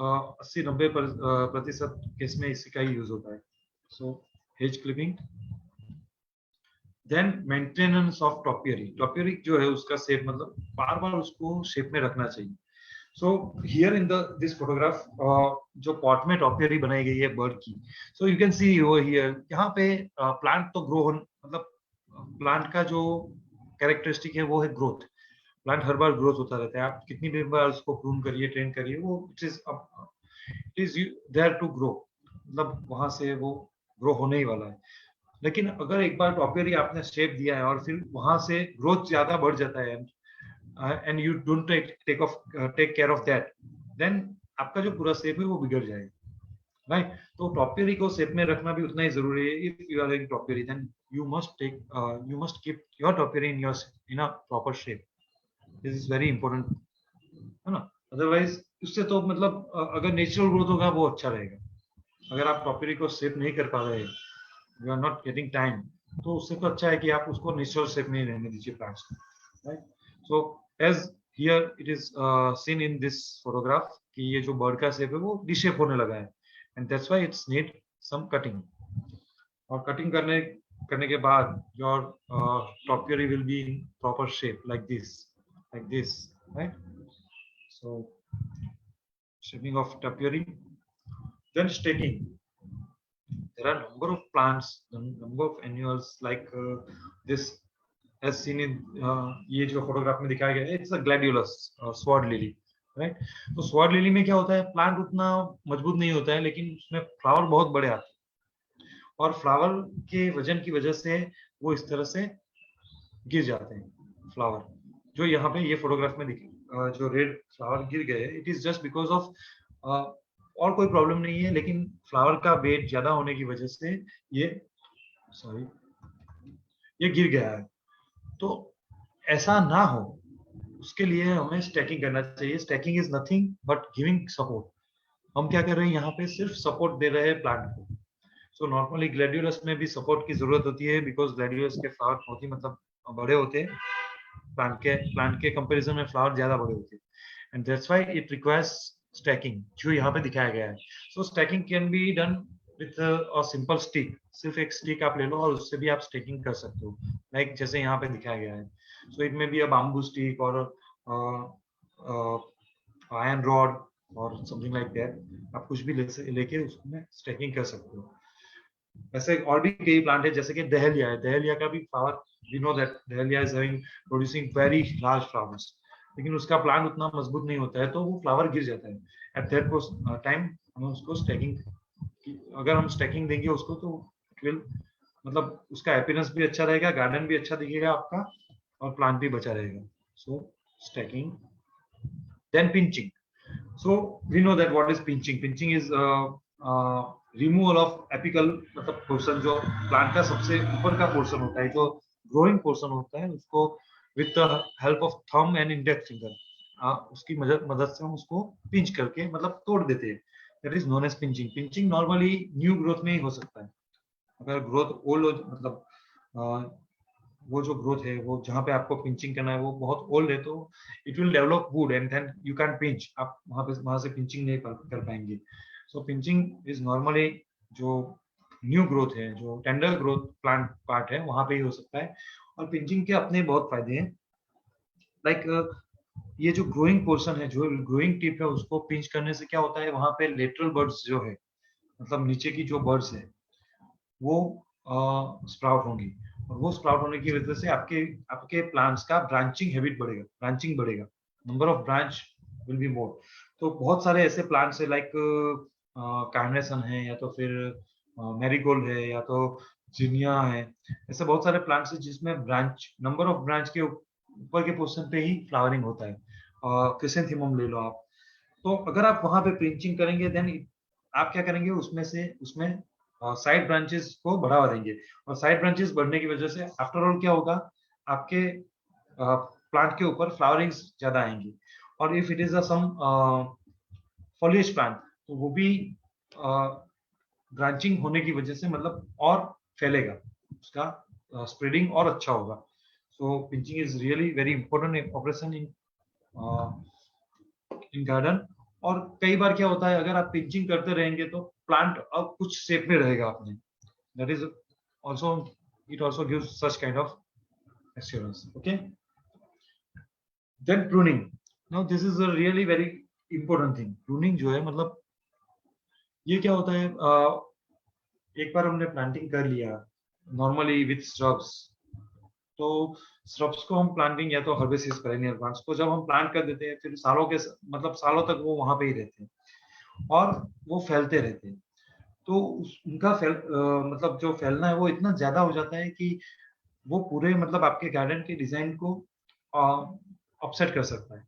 80-90% केस में इसी का ही यूज होता है। So hedge clipping. Then maintenance of topiary. Topiary जो है उसका शेप मतलब बार बार उसको शेप में रखना चाहिए। So here in this photograph जो पॉट में टॉपियरी बनाई गई है बर्ड की, so you can see over here, यहाँ पे प्लांट तो ग्रो हो मतलब प्लांट का जो कैरेक्टरिस्टिक है वो है ग्रोथ। प्लांट हर बार ग्रोथ होता रहता है, आप कितनी भी बार उसको प्रून करिए, ट्रेन करिए, वो it is there to grow, मतलब वहां से वो ग्रो होने ही वाला है। लेकिन अगर एक बार टॉपियरी आपने शेप दिया है और फिर वहां से ग्रोथ ज्यादा बढ़ जाता है and you don't take care of that, then आपका जो पूरा शेप है वो बिगड़ जाएगा, राइट। तो टॉपियरी को शेप में रखना भी उतना ही जरूरी है। If you are doing topiary then you must keep your topiary in a proper shape. This is very important, है ना। अदरवाइज उससे तो मतलब अगर नेचुरल ग्रोथ होगा वो अच्छा रहेगा। अगर आप टॉपियरी को शेप नहीं कर पा रहे, you are not getting time, तो उससे तो अच्छा है कि आप उसको नेचुरल शेप में ही रहने दीजिए प्लांट्स को, right. So as here it is seen in this photograph कि ये जो बर्ड का शेप है वो डिशेप होने लगा है, and that's why it's need some cutting. और कटिंग करने के बाद your topiary will be in proper shape like this, right? So shaping of topiary, then staking. There are number of plants, number of annuals like this as seen in ये जो photograph में दिखाया गया है, it's a gladiolus sword lily, right? तो sword lily में क्या होता है, प्लांट उतना मजबूत नहीं होता है लेकिन उसमें फ्लावर बहुत बड़े आते हैं, और फ्लावर के वजन की वजह से वो इस तरह से गिर जाते हैं फ्लावर। जो यहाँ पे ये फोटोग्राफ में जो रेड फ्लावर गिर गए, it is just because of और कोई प्रॉब्लम नहीं है, लेकिन फ्लावर का वेट ज्यादा होने की वजह से ये गिर गया है। तो ऐसा ना हो उसके लिए हमें स्टैकिंग करना चाहिए। Stacking is nothing but giving support. हम क्या कर रहे हैं, यहाँ पे सिर्फ सपोर्ट दे रहे हैं प्लांट को। सो नॉर्मली ग्लैडियोलस में भी सपोर्ट की जरूरत होती है, बिकॉज ग्लैडियोलस के फ्लावर बहुत ही मतलब बड़े होते हैं, प्लांट के कंपैरिजन में फ्लावर ज्यादा बड़े होते हैं, and that's why it requires staking, जो यहाँ पे दिखाया गया है। So staking can be done with a simple stick. सिर्फ एक स्टिक आप ले लो और उससे भी आप स्टैकिंग कर सकते हो, लाइक जैसे यहाँ पे दिखाया गया है। सो इट में बी अ बाम्बू स्टिक और आयरन रॉड और समथिंग लाइक दैट। आप कुछ भी लेके उसमें स्टैकिंग कर सकते हो। वैसे और भी कई प्लांट है, जैसे कि दहलिया है। दहलिया का भी flower, we know that dahlia is having producing very large flowers, लेकिन उसका प्लांट उतना मजबूत नहीं होता है, तो वो फ्लावर गिर जाता है। एट दैट टाइम हमें उसको स्टैकिंग, अगर हम स्टैकिंग देंगे उसको, तो इट विल मतलब उसका अपीयरेंस भी अच्छा रहेगा, गार्डन भी अच्छा दिखेगा आपका, और प्लांट भी बचा रहेगा। So staking. Then pinching. So we know that what is pinching. Pinching is removal of apical मतलब पोर्शन, जो प्लांट का सबसे ऊपर का पोर्शन होता है, जो ग्रोइंग पोर्शन होता है, उसको with the help of thumb and index finger उसकी मदद से हम उसको पिंच करके मतलब तोड़ देते हैं। That is known as pinching. Pinching normally new growth में ही हो सकता है। अगर ग्रोथ ओल्ड मतलब वो जो ग्रोथ है, वो जहाँ पे आपको पिंचिंग करना है वो बहुत ओल्ड है, तो it will develop wood and then you can pinch. आप वहां से पिंचिंग नहीं कर पाएंगे। सो पिंचिंग इज नॉर्मली जो न्यू ग्रोथ है, जो टेंडर ग्रोथ प्लांट पार्ट है, वहां पे ही हो सकता है। और पिंचिंग के अपने बहुत फायदे हैं। लाइक ये जो ग्रोइंग पोर्शन है, जो ग्रोइंग टिप है, उसको पिंच करने से क्या होता है, वहां पे लेटरल बर्ड्स जो है, मतलब नीचे की जो बर्ड्स है, वो स्प्राउट होंगी। और वो स्प्राउट होने की वजह से आपके आपके प्लांट्स का ब्रांचिंग हैबिट बढ़ेगा, ब्रांचिंग बढ़ेगा, number of branch will be more. तो बहुत सारे ऐसे प्लांट्स है, लाइक कार्नेशन है, या तो फिर मैरीगोल्ड है, या तो जिनिया है। ऐसे बहुत सारे प्लांट्स है जिसमें ब्रांच, नंबर ऑफ ब्रांच के ऊपर के पोर्शन पे ही फ्लावरिंग होता है। क्रिसेंथेमम ले लो आप। तो अगर आप वहां पे पिंचिंग करेंगे, देन आप क्या करेंगे, उसमें साइड ब्रांचेस को बढ़ावा देंगे। और साइड ब्रांचेस बढ़ने की वजह से आफ्टर ऑल क्या होगा, आपके प्लांट के ऊपर फ्लावरिंग्स ज्यादा आएंगी। और if it is a some foliage plant, तो वो भी ब्रांचिंग होने की वजह से मतलब और फैलेगा, उसका स्प्रेडिंग और अच्छा होगा। So pinching is really very important operation in garden. और कई बार क्या होता है, अगर आप पिंचिंग करते रहेंगे तो प्लांट अब कुछ शेप में रहेगा अपने। That is also, it also gives such kind of assurance. Okay, then pruning. Now this is a really very important thing. Pruning जो है, मतलब ये क्या होता है, एक बार हमने प्लांटिंग कर लिया नॉर्मली विथ श्रब्स, तो श्रब्स को हम प्लांटिंग या तो हर्बेसिस पेरेनियल प्लांट्स को जब हम प्लांट कर देते हैं, फिर सालों के मतलब सालों तक वो वहां पे ही रहते हैं और वो फैलते रहते हैं। तो उनका मतलब जो फैलना है वो इतना ज्यादा हो जाता है कि वो पूरे मतलब आपके गार्डन के डिजाइन को अपसेट कर सकता है।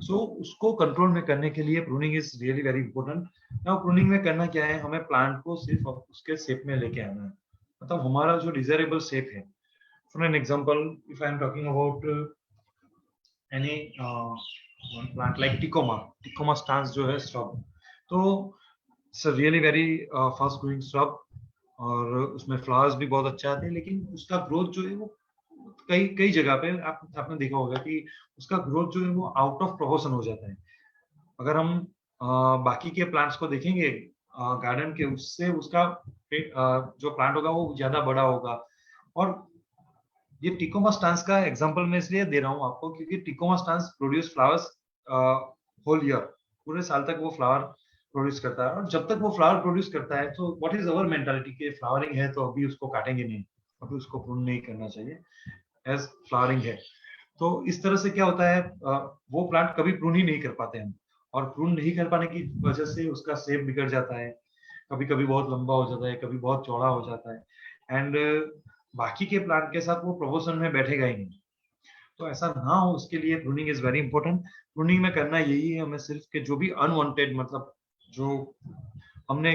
सो उसको कंट्रोल में करने के लिए pruning is really very important. Now pruning में करना क्या है, हमें प्लांट को सिर्फ उसके शेप में लेके आना है, मतलब हमारा जो डिजायरेबल शेप है। For an example, if I am talking about any one plant like tecoma stance जो है shrub, तो it's really very fast growing shrub और उसमें फ्लावर्स भी बहुत अच्छा आते हैं, लेकिन उसका ग्रोथ जो है वो कई कई जगह पे आपने देखा होगा कि उसका ग्रोथ जो है वो आउट ऑफ प्रोपोर्शन हो जाता है। अगर हम बाकी के प्लांट्स को देखेंगे गार्डन के, उससे उसका जो प्लांट होगा वो ज्यादा बड़ा होगा। और ये टिकोमा स्टांस का एग्जांपल मैं इसलिए दे रहा हूँ आपको, क्योंकि tecoma stans produce flowers whole year, पूरे साल तक वो फ्लावर प्रोड्यूस करता है। और जब तक वो फ्लावर प्रोड्यूस करता है, तो व्हाट इज अवर मेंटालिटी के फ्लावरिंग है तो अभी उसको काटेंगे नहीं, अभी उसको प्रून नहीं करना चाहिए एज फ्लावरिंग है। तो इस तरह से क्या होता है, वो प्लांट कभी प्रून ही नहीं कर पाते हम, और प्रून नहीं कर पाने की वजह से उसका शेप बिगड़ जाता है, कभी कभी बहुत लंबा हो जाता है, कभी बहुत चौड़ा हो जाता है, एंड बाकी के प्लांट के साथ वो प्रोपोर्शन में बैठेगा ही नहीं। तो ऐसा ना हो, उसके लिए pruning is very important. Pruning में करना यही है हमें सिर्फ कि जो भी अनवांटेड, मतलब जो हमने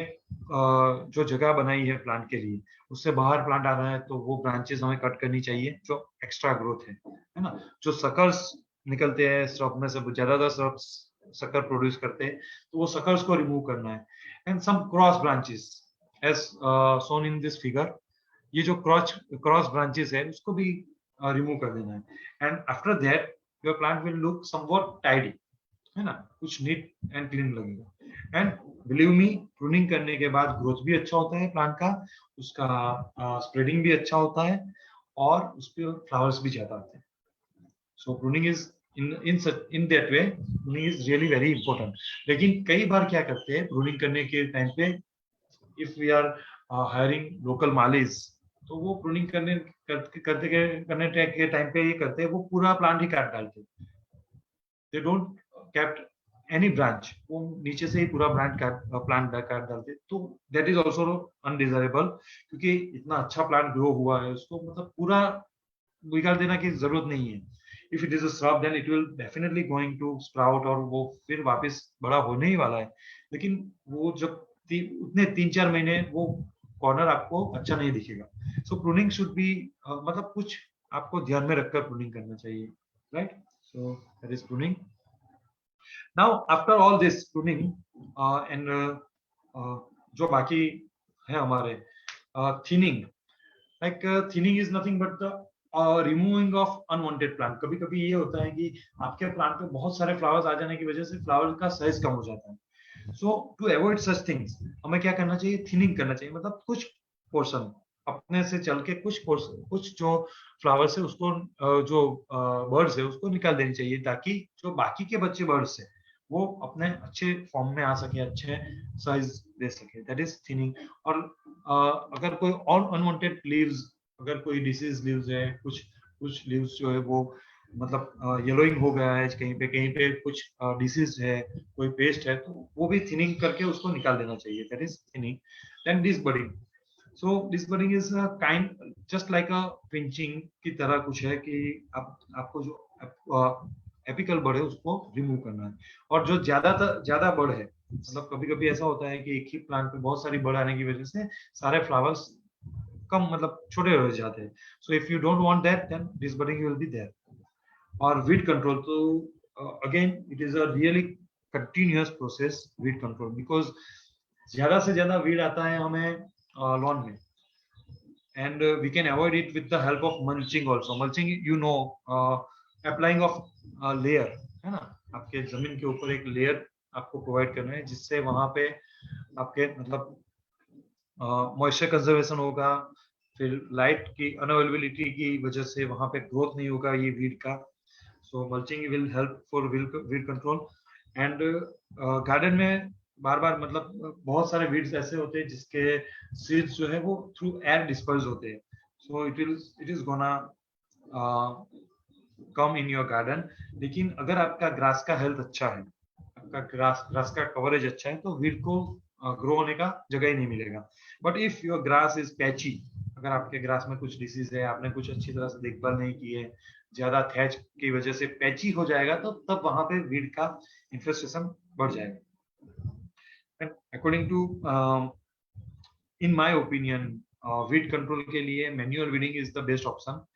जो जगह बनाई है प्लांट के लिए, उससे बाहर प्लांट आ रहा है, तो वो ब्रांचेस हमें कट करनी चाहिए जो एक्स्ट्रा ग्रोथ है ना। जो सकर्स निकलते हैं स्ट्रॉप में से, ज्यादातर स्ट्रॉप सकर प्रोड्यूस करते हैं, तो वो सकर्स को रिमूव करना है। And some cross branches as shown in this figure, ये जो क्रॉस ब्रांचेस है उसको भी रिमूव कर देना है। And after that your plant will look somewhat tidy, है ना, कुछ नीट एंड क्लीन लगेगा। एंड बिलीव मी, प्रूनिंग करने के बाद ग्रोथ भी अच्छा होता है प्लांट का, उसका स्प्रेडिंग भी अच्छा होता है, और उस पे फ्लावर्स भी ज्यादा आते हैं। So pruning is in that way, pruning is really very important. लेकिन कई बार क्या करते हैं प्रूनिंग करने के टाइम पे, if we are hiring local मालीज, तो वो प्रूनिंग करने के टाइम पे ये करते हैं, वो पूरा प्लांट ही काट डालते हैं। They don't kept any branch, वो नीचे से ही पूरा प्लांट काट डालते, तो दैट इज ऑल्सो अनडिजायरेबल, क्योंकि इतना अच्छा प्लांट ग्रो हुआ है, उसको मतलब पूरा बिगाड़ देना की जरूरत नहीं है। If it is a shrub, then it will definitely going to sprout, और वो फिर वापस बड़ा होने ही वाला है। लेकिन वो जब उतने 3-4 महीने वो कॉर्नर आपको अच्छा नहीं दिखेगा। सो प्रूनिंग शुड बी, मतलब कुछ आपको ध्यान में रखकर प्रूनिंग करना चाहिए, right. So that is pruning. Now after all this pruning and जो बाकी है हमारे thinning, like thinning is nothing but the removing of unwanted plant. कभी कभी ये होता है कि आपके प्लांट पे बहुत सारे फ्लावर्स आ जाने की वजह से फ्लावर का साइज कम हो जाता है, सो टू अवॉइड सच थिंग्स हमें क्या करना चाहिए, थिनिंग करना चाहिए, मतलब कुछ पोर्शन अपने से चल के कुछ पोर्शन, कुछ जो फ्लावर्स है उसको जो बर्ड्स है उसको निकाल देनी चाहिए, ताकि जो बाकी के बच्चे बर्ड्स है वो अपने अच्छे फॉर्म में आ सके, अच्छे साइज दे सके, दैट इज थिनिंग। और अगर कोई और अनवांटेड लीव्स, अगर कोई डिसीज लीव्स है, कुछ लीव्स जो है वो मतलब येलोइंग हो गया है कहीं पे कुछ डिसीज है, कोई पेस्ट है, तो वो भी थिनिंग करके उसको निकाल देना चाहिए, that is thinning. Then disbudding, so disbudding is a kind just like a pinching की तरह कुछ है कि आपको जो एपिकल बर्ड है उसको रिमूव करना है। और जो ज्यादा बर्ड है, मतलब कभी कभी ऐसा होता है कि एक ही प्लांट पे बहुत सारी बर्ड आने की वजह से सारे फ्लावर्स कम मतलब छोटे हो जाते हैं। So if you don't want that then disbudding will be there. और वीड कंट्रोल, तो again it is a really continuous process weed control, because ज्यादा से ज्यादा वीड आता है हमें लॉन में, and we can avoid it with the help of mulching also. Mulching, you know, applying of layer है ना, आपके जमीन के ऊपर एक लेयर आपको प्रोवाइड करना है, जिससे वहां पे आपके मतलब मॉइस्चर कंजर्वेशन होगा, फिर लाइट की अनअवेलेबिलिटी की वजह से वहां पे ग्रोथ नहीं होगा ये वीड का। So mulching will help for weed control. And garden में बार बार मतलब बहुत सारे वीड्स ऐसे होते हैं जिसके सीड्स जो है वो थ्रू एयर डिस्पर्स होते हैं, सो it is gonna come in your garden. लेकिन अगर आपका ग्रास का हेल्थ अच्छा है, आपका ग्रास का कवरेज अच्छा है, तो वीड को ग्रो होने का जगह ही नहीं मिलेगा। But if your grass is patchy, अगर आपके ग्रास में कुछ डिसीज है, आपने कुछ अच्छी तरह से देखभाल नहीं की है, ज्यादा थैच की वजह से पैची हो जाएगा, तो तब वहां पे वीड का इन्फेस्टेशन बढ़ जाएगा। According to in my opinion, weed control के लिए manual weeding is the best option.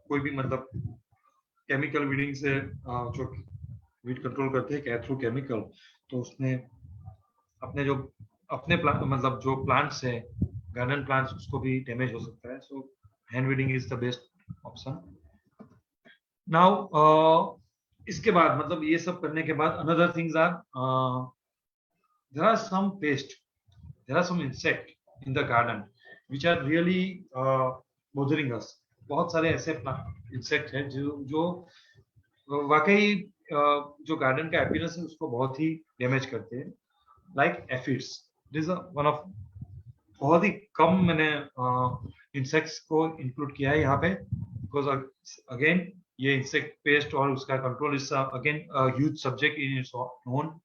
कोई भी मतलब केमिकल वीडिंग से जो वीड कंट्रोल करते हैं क्या थ्रू केमिकल, तो उसमें अपने जो अपने मतलब जो प्लांट्स है, गार्डन प्लांट्स, उसको भी डैमेज हो सकता है। So hand weeding is the best option. Now इसके बाद मतलब ये सब करने के बाद another things are there are some pest, there are some insect in the garden which are really bothering us. बहुत सारे ऐसे इंसेक्ट हैं जो वाकई जो गार्डन का अपीयरेंस है उसको बहुत ही डैमेज करते हैं, like aphids. This is one of बहुत ही कम मैंने इंसेक्ट्स को इंक्लूड किया है यहाँ पे, बिकॉज अगेन ये इंसेक्ट पेस्ट और उसका control is again huge subject in its own.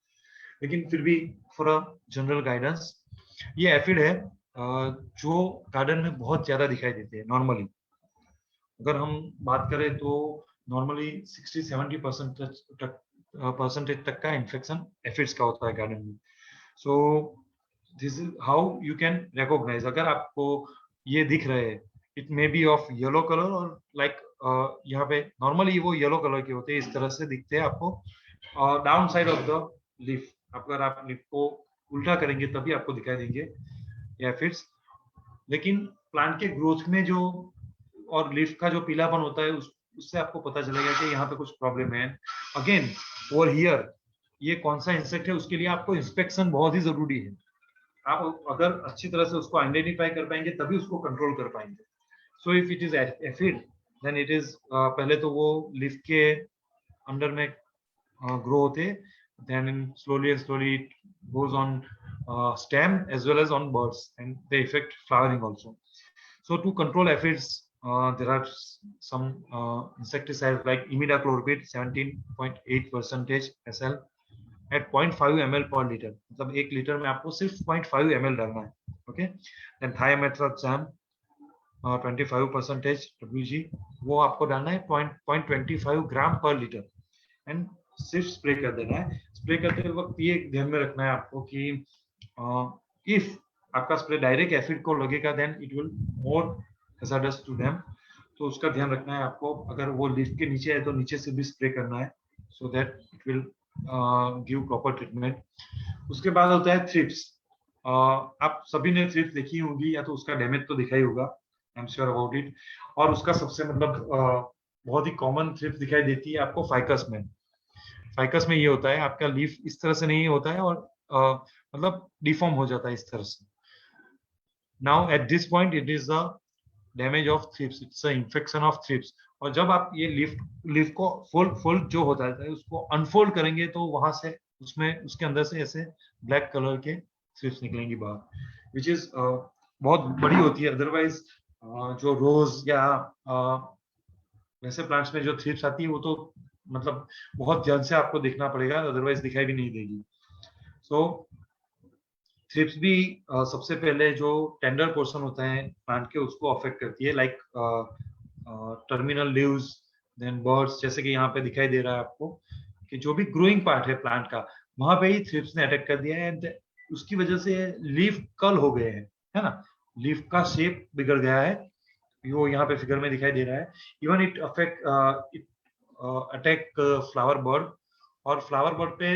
लेकिन फिर भी फॉर अ जनरल गाइडेंस, ये एफिड है जो गार्डन में बहुत ज्यादा दिखाई देते हैं नॉर्मली। अगर हम बात करें तो नॉर्मली 60-70% परसेंटेज तक का इन्फेक्शन एफिड्स का होता है गार्डन में। So this is how you can recognise. अगर आपको ये दिख रहे हैं, it may be of yellow colour और लाइक यहाँ पे नॉर्मली वो येलो कलर के होते हैं, इस तरह से दिखते हैं आपको down side of the leaf. अगर आप लीफ को उल्टा करेंगे तभी आपको दिखाई देंगे एफिड्स। लेकिन प्लांट के ग्रोथ में जो और लीफ का जो पीलापन होता है उससे आपको पता चलेगा कि यहाँ पे कुछ प्रॉब्लम है। अगेन ओवर हियर ये कौन सा इंसेक्ट है उसके लिए आपको इंस्पेक्शन बहुत ही जरूरी है। आप अगर अच्छी तरह से उसको आइडेंटिफाई कर पाएंगे तभी उसको कंट्रोल कर पाएंगे। So if it is aphid then it is पहले तो वो लीफ के अंडर में ग्रो होते, then slowly it goes on stem as well as on birds, and they affect flowering also. So to control aphids, there are some insecticides like imidacloprid 17.8% SL at 0.5 ml per liter, मतलब 1 litre में आपको सिर्फ 0.5 ml डालना है। Okay, then thiamethoxam 25% WG, वो आपको डालना है 0.25 ग्राम पर लीटर, एंड सिर्फ स्प्रे कर देना है। स्प्रे करते वक्त ये ध्यान में रखना है आपको कि इफ आपका स्प्रे डायरेक्ट एसिड को लगेगा then it will more hazardous to them, तो उसका ध्यान रखना है आपको। अगर वो लीफ के नीचे है तो नीचे से भी स्प्रे करना है, so that it will give proper treatment. उसके बाद होता है थ्रिप्स। आप सभी ने थ्रिप्स देखी होगी, या तो उसका डैमेज तो दिखा ही होगा, I am sure about it. और उसका सबसे मतलब बहुत ही कॉमन थ्रिप्स दिखाई देती है आपको फाइकस में। फाइकस में ये होता है, आपका लीफ इस तरह से नहीं होता है और मतलब डिफॉर्म हो जाता है इस तरह से. Now at this point it is the damage of thrips, it's a infection of thrips. और जब आप ये लीफ को फोल्ड जो होता है उसको अनफोल्ड करेंगे तो वहां से उसमें उसके अंदर से ऐसे ब्लैक कलर के थ्रिप्स निकलेंगी बाहर, विच इज बहुत बड़ी होती है. अदरवाइज जो रोज या वैसे प्लांट्स में जो थ्रिप्स आती है वो तो मतलब बहुत ध्यान से आपको देखना पड़ेगा, अदरवाइज दिखाई भी नहीं देगी. सो थ्रिप्स भी सबसे पहले जो टेंडर पोर्शन होता है प्लांट के उसको अफेक्ट करती है, like terminal leaves, then birds, जैसे कि यहाँ पे दिखाई दे रहा है आपको कि जो भी ग्रोइंग पार्ट है प्लांट का वहां पे ही थ्रिप्स ने अटैक कर दिया है. एंड उसकी वजह से लीफ कर्ल हो गए हैं, है ना, लीफ का शेप बिगड़ गया है, वो यहाँ पे फिगर में दिखाई दे रहा है. Even it attack flower bird, और फ्लावर बर्ड पे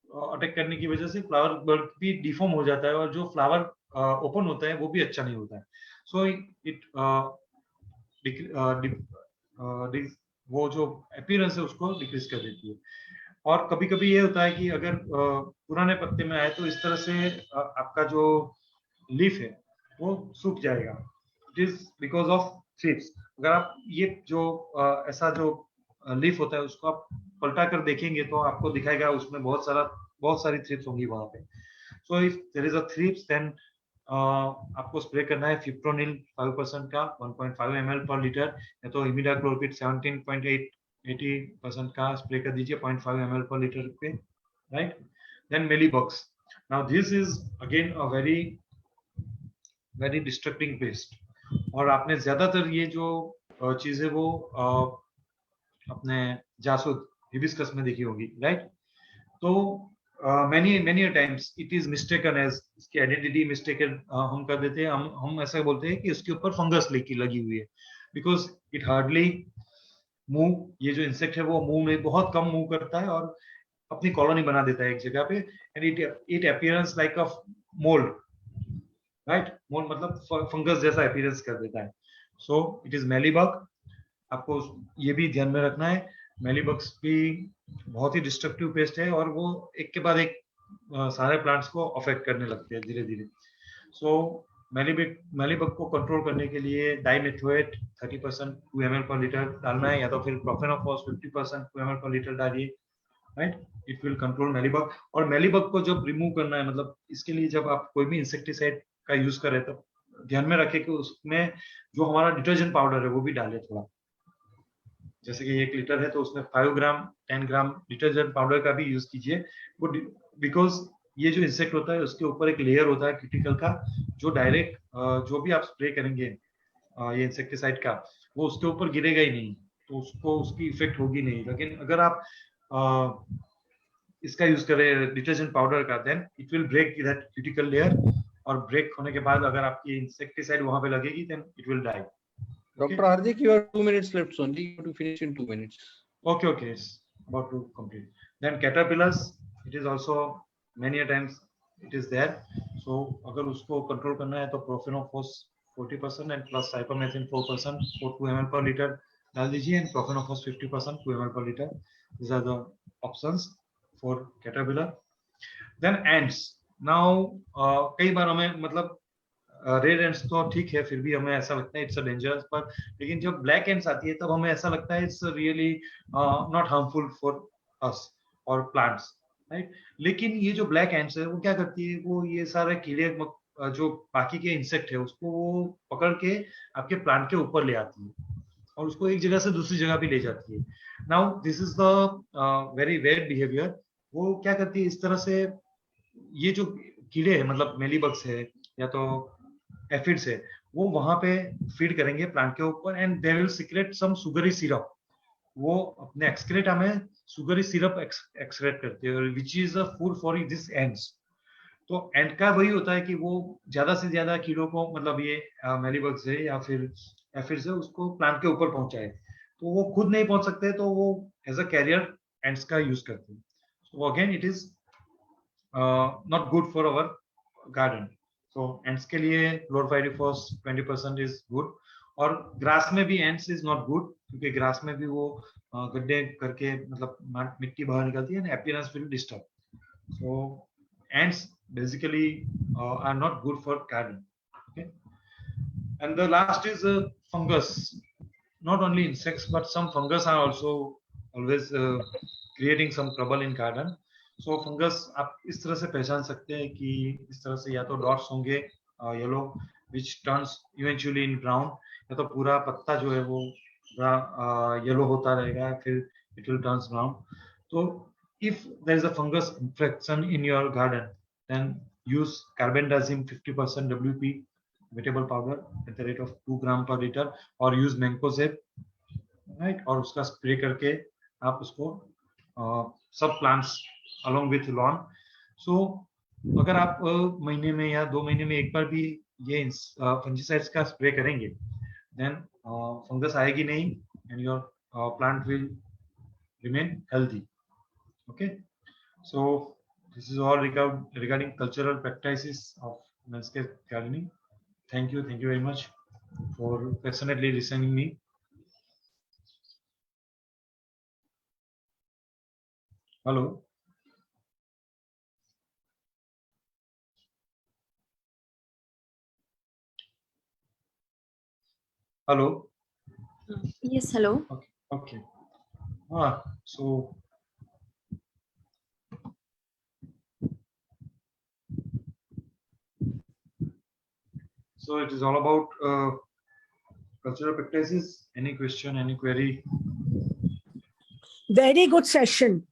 अटैक करने की वजह से फ्लावर बर्ड भी डिफॉर्म हो जाता है और जो फ्लावर ओपन होता है वो भी अच्छा नहीं होता है. सो इट वो जो अपीयरेंस है उसको डिक्रीज कर देती है. और कभी कभी ये होता है कि अगर पुराने पत्ते में आए तो इस तरह से आपका जो लीफ है वो सूख जाएगा. It is because of thrips. अगर आप ये जो ऐसा जो लीफ होता है उसको आप पलटा कर देखेंगे तो आपको दिखाएगा उसमें बहुत सारी थ्रिप्स होंगी वहां पे. So if there is a thrips then आपको स्प्रे करना है फिप्रोनिल 5% का 1.5 ml पर लीटर, या तो इमिडाक्लोपिड 17.80% का स्प्रे कर दीजिए 0.5 ml पर लीटर पे, right. Then mealybugs. Now this is again a very destructing pest, और आपने ज्यादातर ये जो चीज है वो अपने जासूद हिबिस्कस में देखी होगी, राइट. तो many a times it is mistaken as, इसकी आइडेंटिटी मिस्टेकन हम कर देते हैं, हम ऐसा बोलते हैं कि उसके ऊपर फंगस लगी हुई है, बिकॉज इट हार्डली मूव. ये जो इंसेक्ट है वो मूव में बहुत कम मूव करता है और अपनी कॉलोनी बना देता है एक जगह पे, and it appearance like a mould, right. Mould मतलब फंगस जैसा अपीयरेंस कर देता है. So it is mealybug. आपको ये भी ध्यान में रखना है, मेलीबग्स भी बहुत ही डिस्ट्रक्टिव पेस्ट है और वो एक के बाद एक सारे प्लांट्स को अफेक्ट करने लगते हैं धीरे धीरे. सो मेलीबग को कंट्रोल करने के लिए डाइमेथोएट 30% 2 ml पर लीटर डालना है, या तो फिर प्रोफेनोफॉस 50% 2 ml पर लीटर डालिए, right. It will control mealybug. और मेलीबग को जब रिमूव करना है, मतलब इसके लिए जब आप कोई भी इंसेक्टिसाइड का यूज करें तो ध्यान में रखें कि उसमें जो हमारा डिटर्जेंट पाउडर है वो भी डाले थोड़ा. जैसे कि 1 लीटर है तो उसमें 5 ग्राम 10 ग्राम डिटर्जेंट पाउडर का भी यूज कीजिए. वो बिकॉज ये जो इंसेक्ट होता है उसके ऊपर एक लेयर होता है क्यूटिकल का, जो डायरेक्ट जो भी आप स्प्रे करेंगे ये इंसेक्टिसाइड का वो उसके ऊपर गिरेगा ही नहीं, तो उसको उसकी इफेक्ट होगी नहीं. लेकिन अगर आप इसका यूज करें डिटर्जेंट पाउडर का, then it will break that cuticle layer, और ब्रेक होने के बाद अगर आपकी इंसेक्टिसाइड वहां पे लगेगी then it will die. Dr. Hardik, you have 2 minutes left only. You have to finish in 2 minutes. Okay, it's about to complete. Then caterpillars, it is also many a times it is there. So अगर उसको control करना है तो profenofos 40% and plus cypermethrin 4% for 2 ml per liter डाल दीजिए, and profenofos 50% 2 ml per liter. These are the options for caterpillar. Then ants. Now कई बार हमें मतलब रेड एंड्स तो ठीक है, फिर भी हमें ऐसा लगता है इट्स अ डेंजरस, पर लेकिन जब ब्लैक एंड्स आती है तब हमें ऐसा लगता है it's really not harmful for us और प्लांट्स, राइट. लेकिन ये जो ब्लैक एंड्स है वो क्या करती है, वो ये सारे कीड़े जो बाकी के इंसेक्ट है उसको वो पकड़ के आपके प्लांट के ऊपर ले आती है और उसको एक जगह से दूसरी जगह भी ले जाती है. Now this is the very weird behaviour. वो क्या करती है इस तरह से, ये जो कीड़े है मतलब मेलीबग्स है या तो एफिड्स है, वो वहां पे फीड करेंगे प्लांट के ऊपर, and they will secrete some sugary syrup. वो अपने एक्सक्रेटा में सुगरी सिरप एक्सक्रेट करते हैं, which is a food for this ants. तो एंड का वही होता है कि वो ज्यादा से ज्यादा कीड़ों को मतलब ये मेलीबग्स है या फिर एफिड्स है उसको प्लांट के ऊपर पहुंचाए. तो वो खुद नहीं पहुंच सकते तो वो एज अ कैरियर एंड्स का यूज करते हैं. So again it is not good for our garden. So ants के लिए क्लोरोफाइरिफॉस 20% is good. और ग्रास में भी एंड्स इज नॉट गुड, क्योंकि ग्रास में भी वो गड्ढे करके मतलब मिट्टी बाहर निकलती है, appearance will disturb. So ants basically are not good for garden. Okay, and the last is fungus. Not only insects, but some fungus are also always creating some trouble in garden. So fungus आप इस तरह से पहचान सकते हैं कि इस तरह से या तो डॉट्स होंगे yellow which turns eventually in brown, या तो पूरा पत्ता जो है वो येलो होता रहेगा, फिर it will turns brown. तो if there is a fungus infection in your garden, then use carbendazim 50% WP vegetable powder at the rate of 2 gram per liter, or use mancozeb, right, और उसका spray करके आप उसको सब plants along with lawn. So अगर आप महीने में या 2 महीने में एक बार भी ये फंजीसाइड्स का स्प्रे करेंगे, then फंगस आएगी नहीं and your plant will remain healthy. Okay, so this is all regarding cultural practices of landscape gardening. Thank you very much for passionately listening me. Hello. Hello. Yes, hello. Okay. So it is all about cultural practices. Any question, any query? Very good session.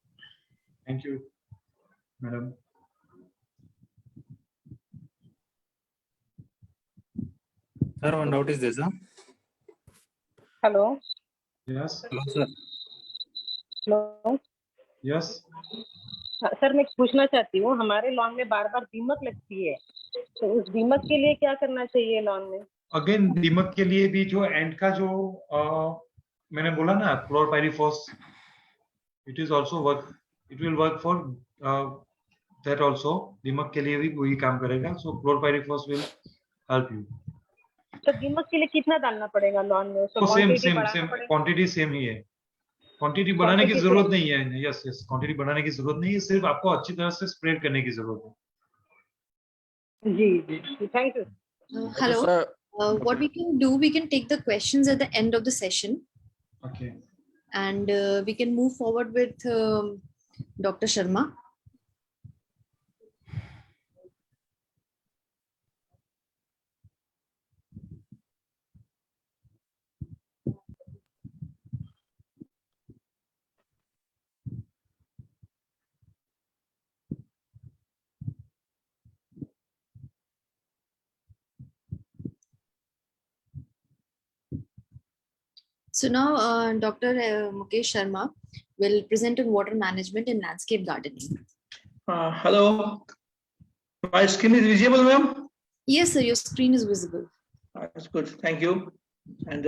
Thank you, madam. Sir, one doubt is this, huh? Hello. Yes. Hello, sir. Hello. Yes. Sir मैं पूछना चाहती हूँ, हमारे lawn में बार बार दीमक लगती है, तो उस दीमक के लिए क्या करना चाहिए लॉन में? अगेन दीमक के लिए भी जो एंड का जो मैंने बोला ना chlorpyrifos, it is also work, it will work for that also. दीमक के लिए भी वही काम करेगा. So chlorpyrifos will help you. तो दीमक के लिए कितना डालना पड़ेगा लॉन में? तो सेम क्वांटिटी सेम ही है. क्वांटिटी बढ़ाने की जरूरत नहीं है. यस, क्वांटिटी बढ़ाने की जरूरत नहीं है, सिर्फ आपको अच्छी तरह से स्प्रेड करने की जरूरत है. जी, thank you. Hello. What we can do, we can take the questions at the end of the session. Okay. And we can move forward with Dr. Sharma. So now Dr. Mukesh Sharma will present on water management in landscape gardening. Hello. My screen is visible, ma'am? Yes, sir, your screen is visible. That's good. Thank you. And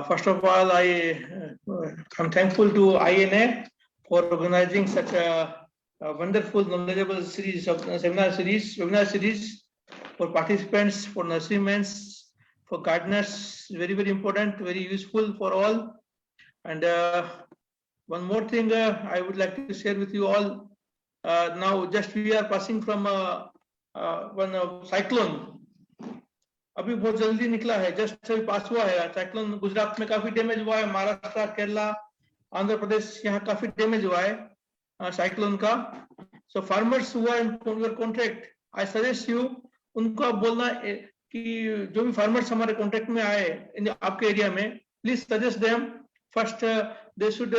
first of all, I'm thankful to INA for organizing such a wonderful, knowledgeable series of webinar series for participants, for nurserymen, for gardeners. Very, very important, very useful for all. And one more thing I would like to share with you all. Now, just we are passing from one cyclone. अभी बहुत जल्दी निकला है, just पास हुआ है. Cyclone Gujarat में काफी damage हुआ है, महाराष्ट्र, केरला, आंध्र प्रदेश, यहाँ काफी डैमेज हुआ है साइक्लोन का. सो फार्मर्स हुआ in your contract, I suggest you, उनको आप बोलना कि जो भी फार्मर्स हमारे कॉन्ट्रैक्ट में आए आपके एरिया में, please suggest them first they should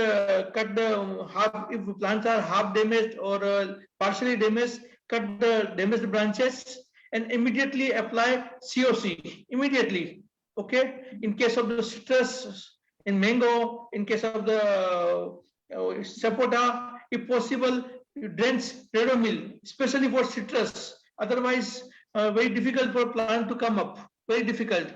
cut the half, if plants are half damaged or partially damaged, cut the damaged branches and immediately apply COC immediately. Okay, in case of the citrus, in mango, in case of the sapota, if possible you drench Predomil, especially for citrus. Otherwise very difficult for plant to come up, very difficult.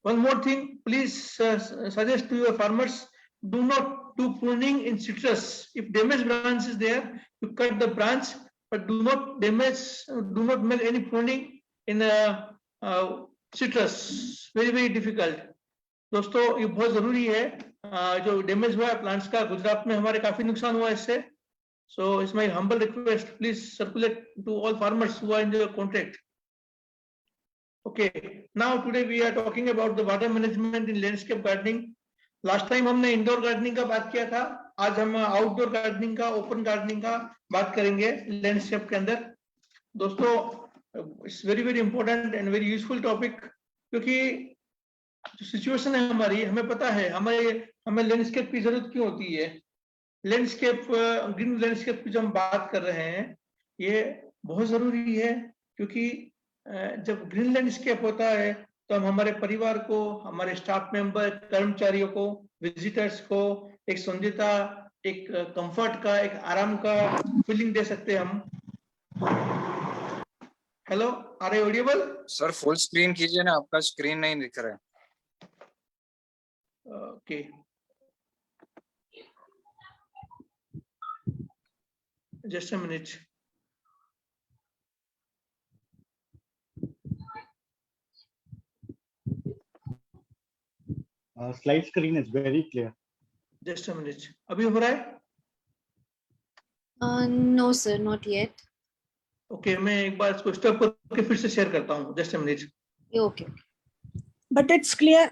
One more thing, please suggest to your farmers, do not do pruning in citrus. If damaged branch is there, you cut the branch, but do not damage, do not make any pruning in citrus. Very very difficult. दोस्तों ये बहुत जरूरी है। जो damage हुआ है plants का, गुजरात में हमारे काफी नुकसान हुआ है इससे। So it's my humble request, please circulate to all farmers who are in the contract. Okay, now today we are talking about the water management in landscape gardening. Last time हमने indoor gardening का बात किया था, आज हम outdoor gardening का, open gardening का बात करेंगे लैंडस्केप के अंदर। दोस्तों it's very very important and very useful topic, क्योंकि जो सिचुएशन है हमारी, हमें पता है हमें लैंडस्केप की जरूरत क्यों होती है। लैंडस्केप, ग्रीन लैंडस्केप की जो हम बात कर रहे हैं, ये बहुत जरूरी है, क्योंकि जब ग्रीन लैंडस्केप होता है तो हम हमारे परिवार को, हमारे स्टाफ मेंबर, कर्मचारियों को, विजिटर्स को एक सुंदरता, एक कंफर्ट का, एक आराम का फीलिंग दे सकते हैं हम। Hello, are you audible? Sir full screen कीजिए ना, आपका स्क्रीन नहीं दिख रहा है। Okay, just a minute. Slide screen is very clear. Just a minute. अभी हो रहा है? No sir, not yet. Okay, मैं एक बार इसको स्टॉप करके फिर से शेयर करता हूँ। Just a minute. Okay. But it's clear.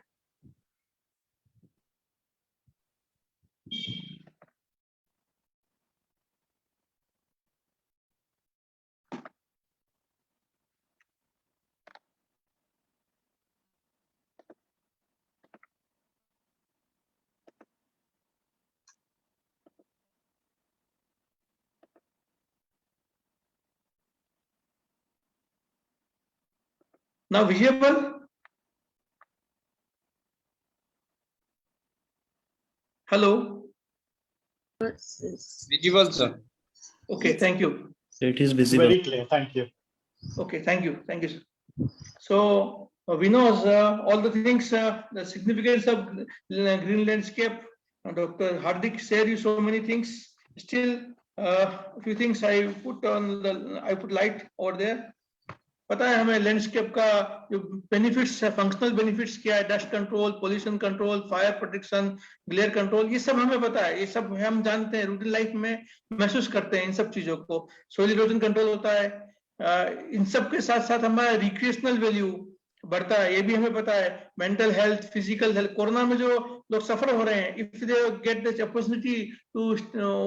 Now visible? Hello? Visible sir. Okay, thank you. It is visible. Very clear. Thank you. Okay, thank you. Thank you, sir. So, we know all the things, the significance of green landscape. Dr. Hardik shared you so many things. Still, a few things I put light over there. पता है हमें landscape का जो benefits है, functional benefits क्या है, dust control, pollution control, fire protection, glare control, ये सब हमें पता है, ये सब हम जानते हैं, रूटीन लाइफ में महसूस करते हैं इन सब चीजों को। सोइल इरोजन कंट्रोल होता है, इन सब के साथ साथ हमारा रिक्रिएशनल वैल्यू बढ़ता है, ये भी हमें पता है। Mental health, physical health, corona में जो लोग सफर हो रहे हैं, if they get this opportunity to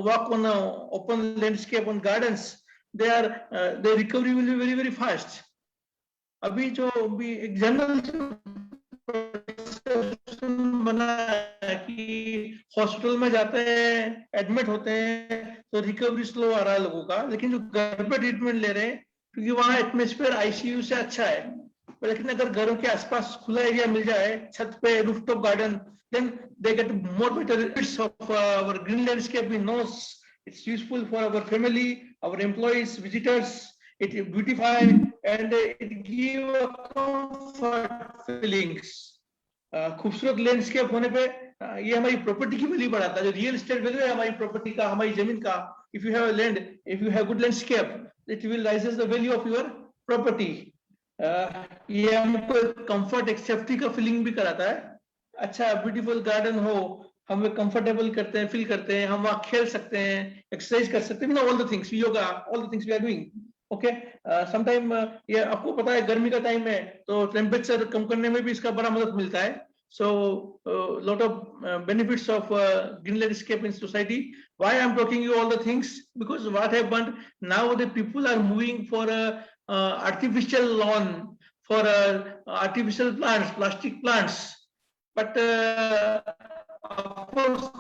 walk on open landscape on gardens, their recovery will be very very fast. अभी जो भी एक जनरल बना है कि हॉस्पिटल में जाते हैं, एडमिट होते हैं, तो रिकवरी स्लो आ रहा है लोगों का, लेकिन जो घर पे ट्रीटमेंट ले रहे हैं, क्योंकि वहाँ एटमॉस्फेयर आईसीयू से अच्छा है। लेकिन अगर घरों के आसपास खुला एरिया मिल जाए, छत पे rooftop garden, then they get more better benefits of our green landscape. We know it's useful for our family, our employees, visitors. It beautify and it give a comfort feelings. खूबसूरत landscape होने पे ये हमारी property की value बढ़ाता है, जो real estate value है हमारी प्रॉपर्टी का, हमारी जमीन का। If you have land, if you have good landscape, it will rises the value of your property. ये हमको कंफर्ट, एक सेफ्टी का फीलिंग भी कराता है। अच्छा ब्यूटीफुल गार्डन हो, हम कंफर्टेबल करते हैं, फील करते हैं, हम वहाँ खेल सकते हैं, एक्सरसाइज कर सकते हैं, all the things, yoga, all the things we are doing. Okay, sometime ये आपको पता है गर्मी का टाइम है, तो टेम्परेचर कम करने में भी इसका बड़ा मदद मिलता है। So lot of benefits of green landscape in society. Why I'm talking you all the things? Because what happened now, the people are moving for a artificial lawn, for artificial plants, plastic plants. But of course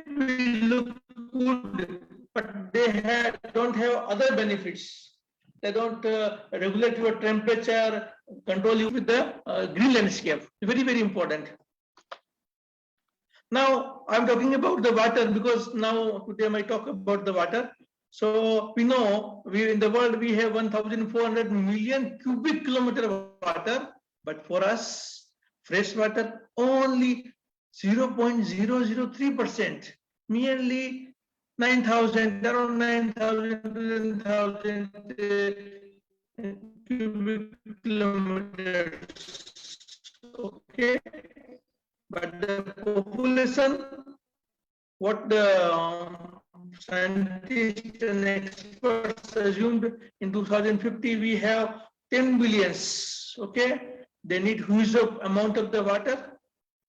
they look good, but they don't have other benefits. They don't regulate your temperature, control you with the green landscape. Very, very important. Now, I'm talking about the water, because now today I might talk about the water. So we know in the world we have 1,400 million cubic kilometer of water, but for us, fresh water only 0.003%, merely 9,000, around 9,000 cubic kilometers. Okay, but the population, what the scientists and experts assumed in 2050, we have 10 billions. Okay, they need huge amount of the water.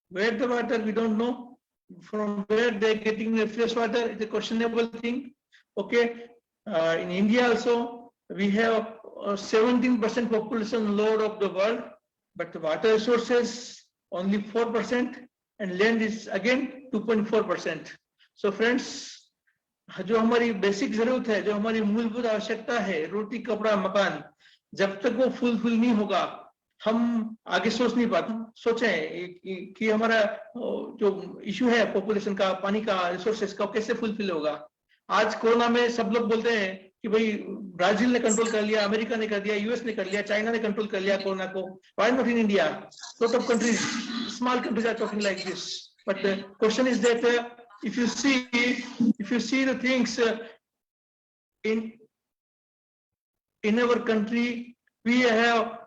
Where the water, we don't know. From where they're getting the fresh water, it's a questionable thing. Okay, in India also, we have 17% population load of the world, but the water resources only 4%, and land is again 2.4%. So friends, जो हमारी basic जरूरत है, जो हमारी मूलभूत आवश्यकता है, रोटी कपड़ा मकान, जब तक वो फुलफिल नहीं होगा, हम आगे सोच नहीं पाते. सोचें कि हमारा जो इशू है पॉपुलेशन का, पानी का, रिसोर्सेस का, कैसे फुलफिल होगा. आज कोरोना में सब लोग बोलते हैं कि भाई ब्राजील ने कंट्रोल कर लिया, अमेरिका ने कर दिया, यूएस ने कर लिया, चाइना ने कंट्रोल कर लिया कोरोना को. Why not in India? Lot of countries, small countries are talking like this. But the question is that if you see the things in our country, we have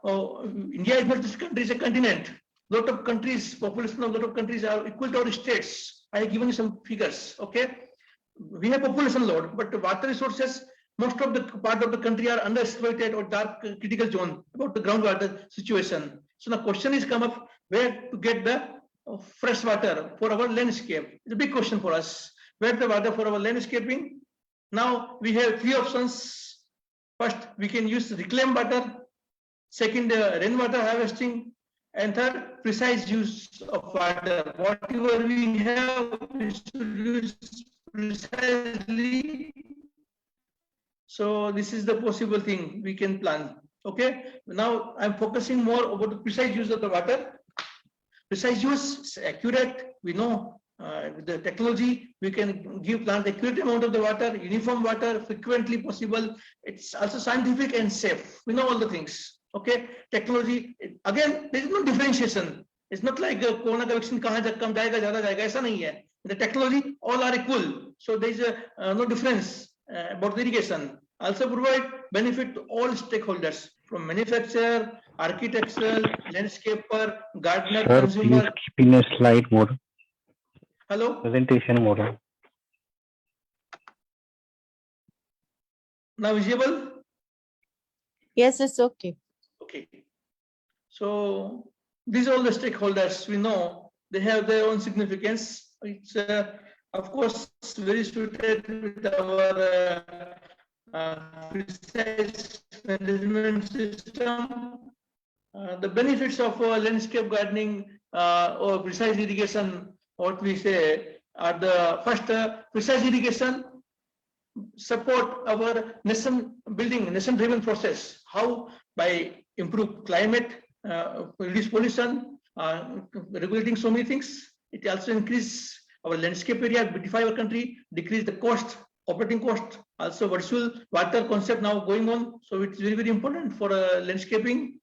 India is not this country, it's a continent. Lot of countries, population of lot of countries are equal to our states. I have given you some figures. Okay, we have population load, but water resources, most of the part of the country are underexploited or dark critical zone about the groundwater situation. So the question is come up, where to get the fresh water for our landscape. It's a big question for us. Where the water for our landscaping? Now we have three options. First, we can use reclaimed water. Second, rainwater harvesting. And third, precise use of water. Whatever we have, we should use precisely. So this is the possible thing we can plan. Okay. Now I'm focusing more about the precise use of the water. Precise use is accurate. We know with the technology we can give plant accurate amount of the water, uniform water, frequently possible. It's also scientific and safe. We know all the things. Okay, technology again. There is no differentiation. It's not like corona vaccine kahan tak kam jayega, zyada jayega. ऐसा नहीं है. The technology all are equal. So there is no difference about the irrigation. Also provide benefit to all stakeholders from manufacturer, architectural, landscaper, gardener, Sir, consumer. please keep in a slide mode. Hello. Presentation mode. Now visible? Yes, it's okay. Okay. So these are all the stakeholders. We know they have their own significance. It's of course very suited with our precise management system. The benefits of landscape gardening or precise irrigation, what we say, are the first precise irrigation support our nation building, nation driven process. How? By improve climate, reduce pollution, regulating so many things. It also increase our landscape area, beautify our country, decrease the cost, operating cost. Also virtual water concept now going on. So it's very, very important for landscaping.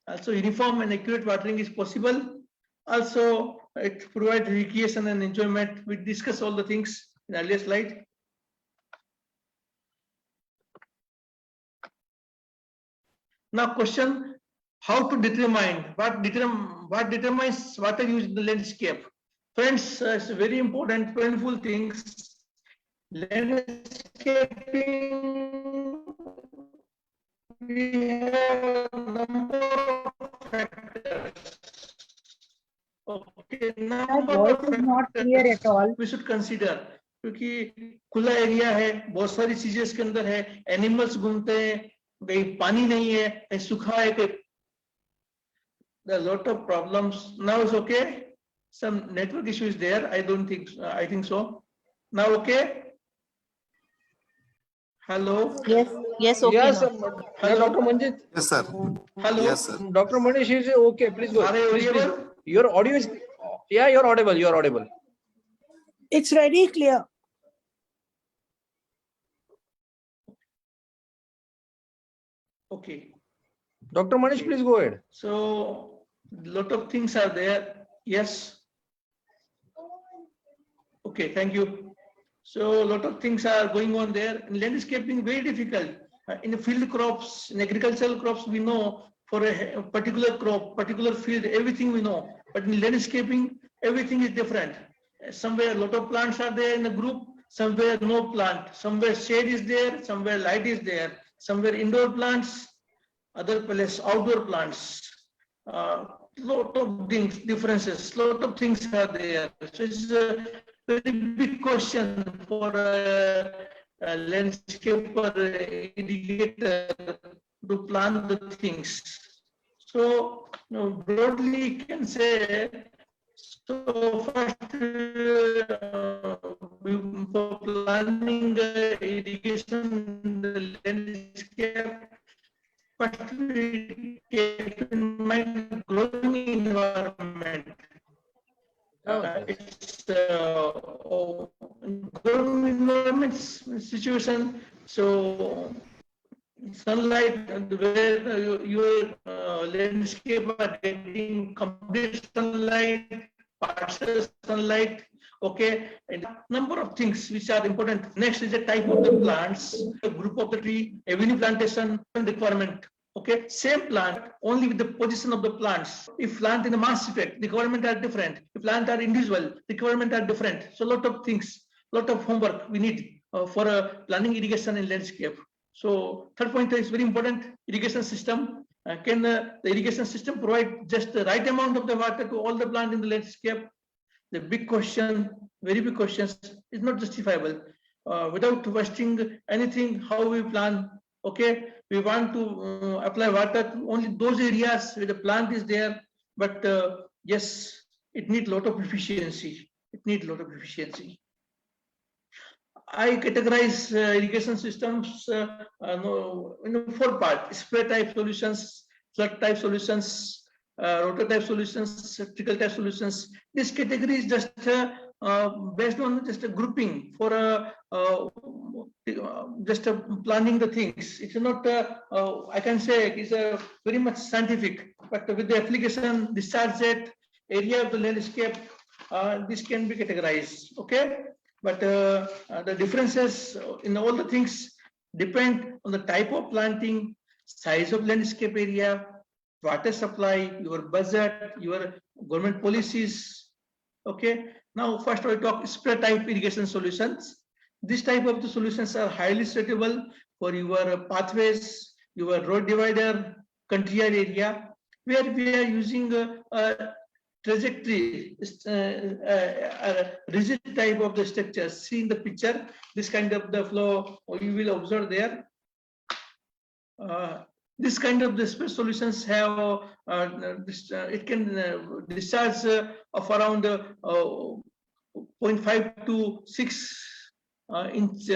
Also uniform and accurate watering is possible. Also it provides recreation and enjoyment. We discuss all the things in earlier slide. Now question, how to determine what determines water use in the landscape? Friends, it's a very important, painful things. Landscaping, we have a number of factors. Okay, number of factors not clear at all. we should consider. क्योंकि खुला area है, बहुत सारी चीजें इसके अंदर है, animals घूमते हैं, कहीं पानी नहीं है, कहीं सूखा है, कहीं there are a lot of problems. Now it's okay. Some network issue is there. I don't think. I think so. Now okay. Hello. Yes, yes, okay. Yes, now. hello, Dr. Manjit. Yes, sir. Hello. Yes, sir. Dr. Manish is okay. Please go. Are you Please, please. audible? Your audio is. Yeah, you're audible. You're audible. It's very clear. Okay. Dr. Manish, please go ahead. So lot of things are there. Yes. Okay. Thank you. So a lot of things are going on there. In landscaping, very difficult. In field crops, in agricultural crops, we know for a particular crop, particular field, everything we know. But in landscaping, everything is different. Somewhere a lot of plants are there in a group, somewhere no plant, somewhere shade is there, somewhere light is there, somewhere indoor plants, other place outdoor plants. Lot of things, differences, lot of things are there. So it's a very big question for a landscaper, irrigator to plan the things. So broadly can say, so first for planning irrigation in the landscape, first we keep in mind growing environment. It's growing environment situation. So sunlight, where your landscape are getting complete sunlight, partial sunlight, okay, and number of things which are important. Next is the type of the plants, the group of the tree, avenue plantation requirement. Okay, same plant, only with the position of the plants. If plant in a mass effect, the requirement are different. If plant are individual, the requirement are different. So lot of things, lot of homework we need for planning irrigation in landscape. So third point is very important, irrigation system. Can the irrigation system provide just the right amount of the water to all the plant in the landscape? The big question, very big questions, is not justifiable. Without wasting anything, how we plan, okay, we want to apply water to only those areas where the plant is there, but yes, it needs a lot of efficiency. It needs a lot of efficiency. I categorize irrigation systems in 4 parts: spray type solutions, flood type solutions, rotor type solutions, trickle type solutions. This category is just based on just a grouping for just planning the things. It's not, I can say it's a very much scientific, but with the application, discharge rate, area of the landscape, this can be categorized, okay? But the differences in all the things depend on the type of planting, size of landscape area, water supply, your budget, your government policies. Okay. Now, first I talk spray type irrigation solutions. This type of the solutions are highly suitable for your pathways, your road divider, country yard area, where we are using trajectory, rigid type of the structure. See in the picture, this kind of the flow you will observe there. This kind of the spray solutions have it can discharge of around 0.5 to 6 inch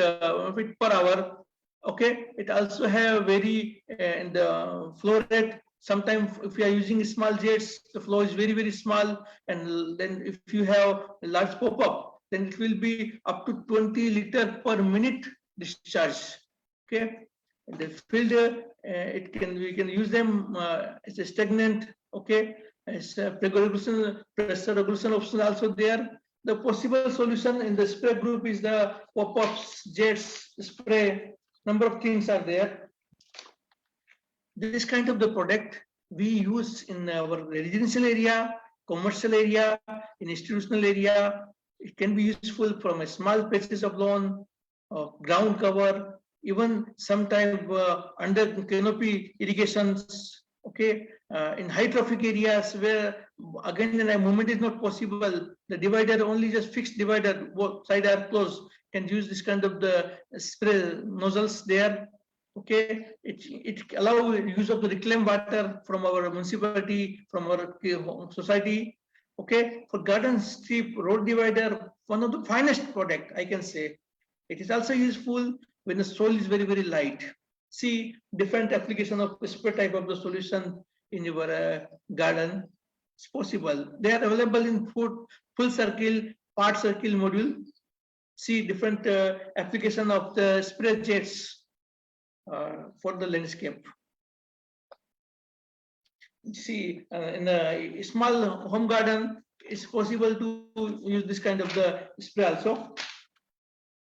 feet per hour. Okay, it also have very and flow rate. Sometimes if you are using small jets, the flow is very, very small. And then if you have a large pop-up, then it will be up to 20 liter per minute discharge. Okay. And the filter, we can use them as a stagnant. Okay. As pressure regulation option also there. The possible solution in the spray group is the pop-ups, jets, spray. Number of things are there. This kind of the product we use in our residential area, commercial area, in institutional area. It can be useful from a small patches of lawn, ground cover, even sometimes under canopy irrigations. Okay, in high traffic areas where again the movement is not possible, the divider only just fixed divider, both side are closed, can use this kind of the spray nozzles there. Okay, it allows use of the reclaimed water from our municipality, from our society. Okay, for garden strip, road divider, one of the finest product I can say. It is also useful when the soil is very, very light. See different application of spray type of the solution in your garden. It's possible. They are available in full circle, part circle module. See different application of the spray jets for the landscape. See, in a small home garden, it's possible to use this kind of the spray also.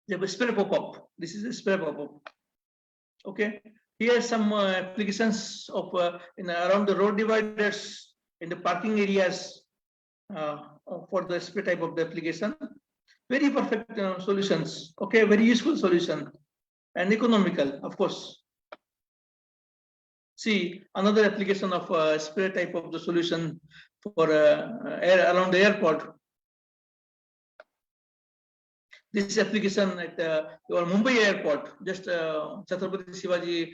They have a spray pop-up. This is a spray pop-up. Okay. Here are some applications of in around the road dividers, in the parking areas. for the spray type of the application. Very perfect solutions. Okay, very useful solution and economical, of course. See, another application of spray type of the solution for air around the airport. This application at your Mumbai airport, just Chhatrapati Shivaji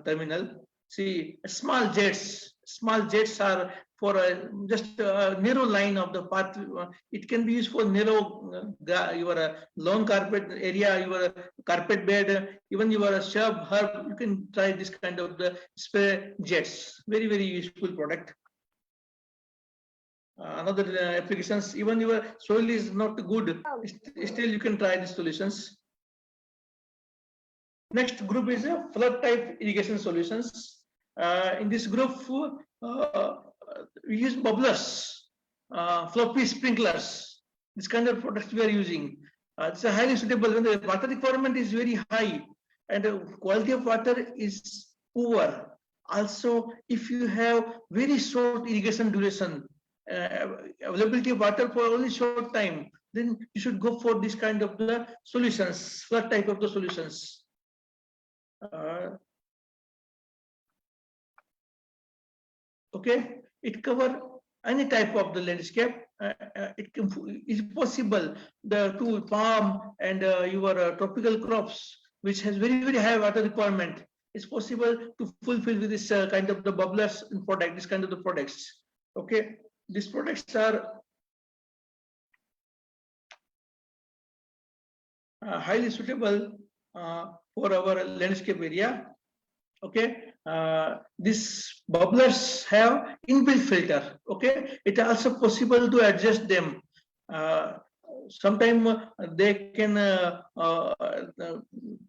terminal. See, small jets are for just a narrow line of the path. It can be used for narrow your lawn carpet area, your carpet bed, even your shrub, herb. You can try this kind of the spray jets. Very, very useful product. Another applications, even your soil is not good, still you can try these solutions. Next group is flood type irrigation solutions. In this group, we use bubblers, floppy sprinklers. This kind of products we are using. It's a highly suitable when the water requirement is very high and the quality of water is poor. Also, if you have very short irrigation duration, availability of water for only short time, then you should go for this kind of the solutions, flood type of the solutions. Okay, it cover any type of the landscape. It's possible to palm and your tropical crops, which has very, very high water requirement. It's possible to fulfill with this kind of the bubblers in product, this kind of the products. Okay, these products are highly suitable for our landscape area. Okay, these bubblers have inbuilt filter. Okay, it is also possible to adjust them. Sometimes they can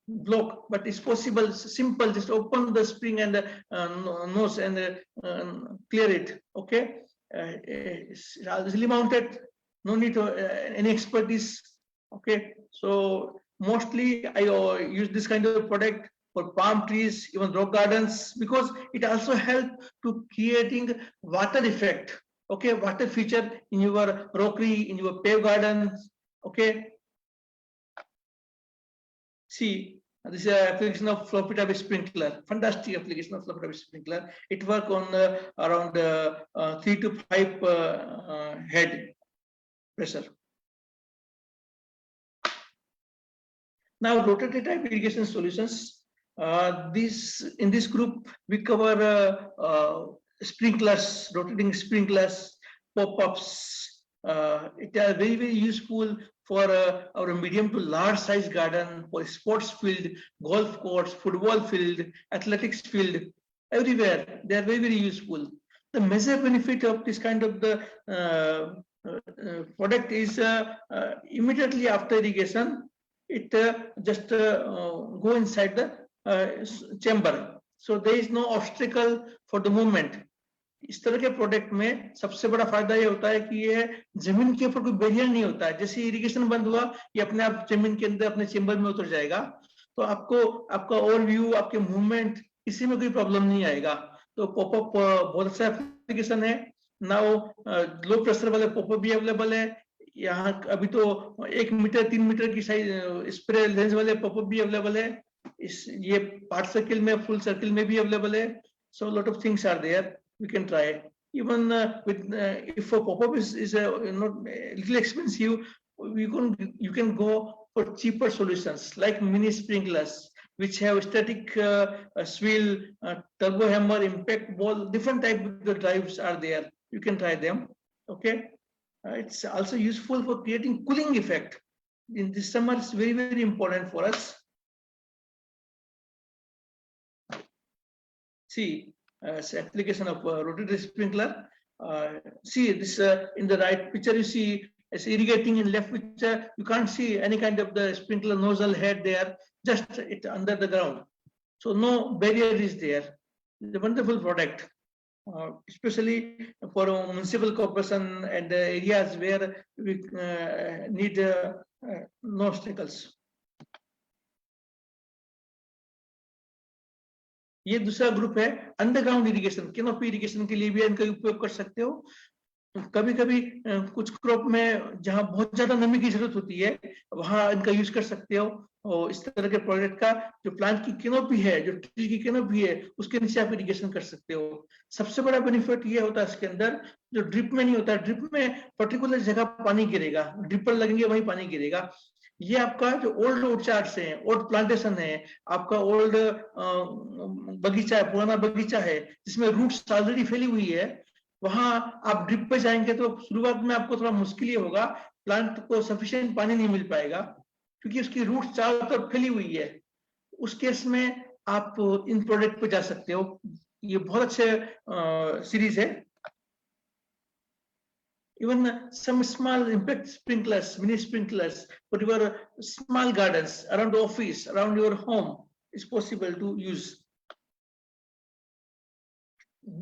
block, but it's possible, simple, just open the spring and nose and clear it. Okay, it's easily mounted, no need to any expertise. Okay, so mostly I use this kind of product for palm trees, even rock gardens, because it also helps to creating water effect. Okay, water feature in your rockery, in your paved gardens. Okay, see, this is an application of floppy type sprinkler. Fantastic application of floppy type sprinkler. It works on around 3 to 5 head pressure. Now, rotatory type irrigation solutions. In this group, we cover sprinklers, rotating sprinklers, pop-ups. It are very, very useful for our medium to large size garden, for sports field, golf course, football field, athletics field, everywhere. They are very, very useful. The major benefit of this kind of the product is immediately after irrigation, it just go inside the chamber. So there is no obstacle for the movement. इस तरह के product में सबसे बड़ा फायदा ये होता है कि ये जमीन के ऊपर कोई बैरियर नहीं होता है. जैसे इरिगेशन बंद हुआ, ये अपने आप जमीन के अंदर अपने चेंबर में उतर जाएगा. तो आपका ओवरव्यू, आपके मूवमेंट, किसी में कोई प्रॉब्लम नहीं आएगा. तो पॉपअप बहुत अच्छा एप्लीकेशन है. नाउ लो प्रेशर वाले पॉपअप भी अवेलेबल है. यहाँ अभी तो 1 मीटर 3 मीटर की साइज स्प्रे लेंस वाले पॉपअप भी अवेलेबल है. ये पार्ट सर्किल में, फुल सर्किल में भी अवेलेबल है. So a lot of things are there. We can try. Even with if a pop-up is not a little expensive, you can go for cheaper solutions like mini sprinklers, which have static swivel, turbo hammer, impact ball, different type of the drives are there. You can try them. Okay, it's also useful for creating cooling effect. In this summer, it's very, very important for us. See, application of rotary sprinkler. See this in the right picture. You see it's irrigating. In left picture, you can't see any kind of the sprinkler nozzle head there. Just it under the ground. So no barrier is there. It's a wonderful product, especially for municipal corporation and areas where we need no obstacles. ये दूसरा group है underground irrigation. Canopy irrigation के लिए भी इनका उपयोग कर सकते हो. कभी कभी कुछ क्रॉप में जहां बहुत ज्यादा नमी की जरूरत होती है वहां इनका यूज कर सकते हो। और इस तरह के प्रोडक्ट का जो प्लांट की कैनोपी है, जो ट्री की कैनोपी है, उसके नीचे आप इरिगेशन कर सकते हो। सबसे बड़ा बेनिफिट ये होता है इसके अंदर, जो ड्रिप में नहीं होता। ड्रिप में पर्टिकुलर जगह पानी गिरेगा, ड्रिपर लगेंगे वहीं पानी गिरेगा। ये आपका जो ओल्ड ऑर्चार्ड्स है, ओल्ड प्लांटेशन है, आपका ओल्ड बगीचा है, पुराना बगीचा है जिसमें रूट्स ऑलरेडी फैली हुई है, वहां आप ड्रिप पे जाएंगे तो शुरुआत में आपको थोड़ा मुश्किल ही होगा, प्लांट को सफिशिएंट पानी नहीं मिल पाएगा क्योंकि उसकी रूट चारों तरफ फैली हुई है। उस केस में आप इन प्रोडक्ट पे जा सकते हो। ये बहुत अच्छे सीरीज है। Even some small impact sprinklers, mini sprinklers for your small gardens around the office, around your home is possible to use.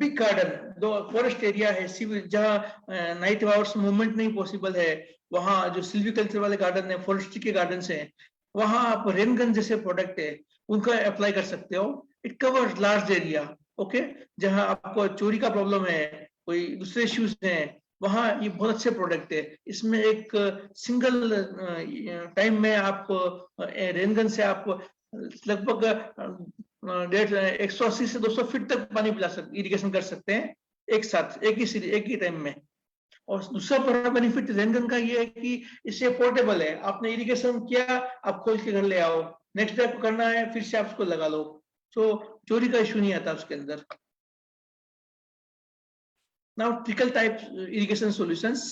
Big garden, जो फॉरेस्ट एरिया है, जहाँ नाइट आवर्स मूवमेंट नहीं पॉसिबल है, वहां जो सिल्वीकल्चर वाले garden है, forestry के गार्डन्स हैं, वहां आप रेन गन जैसे प्रोडक्ट है उनका अप्लाई कर सकते हो। It covers large area. Okay, जहां आपको चोरी का प्रॉब्लम है, कोई दूसरे इश्यूज हैं, वहां ये बहुत अच्छे प्रोडक्ट है। इसमें एक सिंगल टाइम में आप रेन गन से आप लगभग 180 से 200 फीट तक पानी पिला सकते, इरिगेशन कर सकते हैं एक साथ, एक ही टाइम में। और दूसरा बड़ा बेनिफिट रेनगन का ये है कि इससे पोर्टेबल है। आपने इरिगेशन किया, आप खोल के घर ले आओ, नेक्स्ट डे आपको करना है, फिर से आप उसको लगा लो, तो चोरी का इश्यू नहीं आता उसके अंदर। Now trickle type irrigation solutions,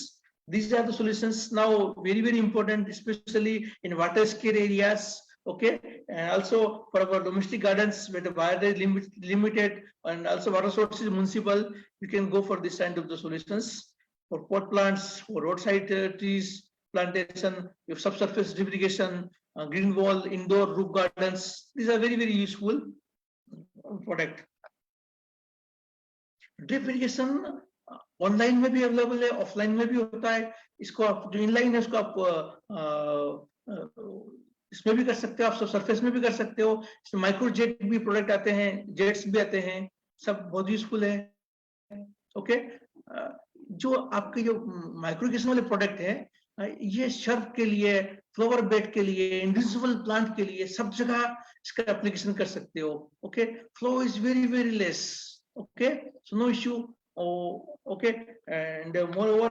these are the solutions now very important, especially in water scarce areas. Okay, and also for our domestic gardens where the water is limited and also water source is municipal, you can go for this kind of the solutions. For pot plants, for roadside trees plantation, your subsurface drip irrigation, green wall, indoor roof gardens, these are very useful product. Drip irrigation online में भी available है, offline में भी होता है। इसको आप जो इनलाइन है उसको आप इसमें भी कर सकते हो, आप सब सरफेस में भी कर सकते हो। इसमें माइक्रो जेट भी प्रोडक्ट आते हैं, जेट्स भी आते हैं, सब बहुत यूजफुल है। ओके, जो आपके जो माइक्रो इरिगेशन वाले प्रोडक्ट है, ये शर्ब के लिए, फ्लावर बेड के लिए, इंडिविजुअल प्लांट के लिए, सब जगह इसका एप्लीकेशन कर सकते हो। Okay, flow is very less. Okay, so no issue. Okay, and moreover,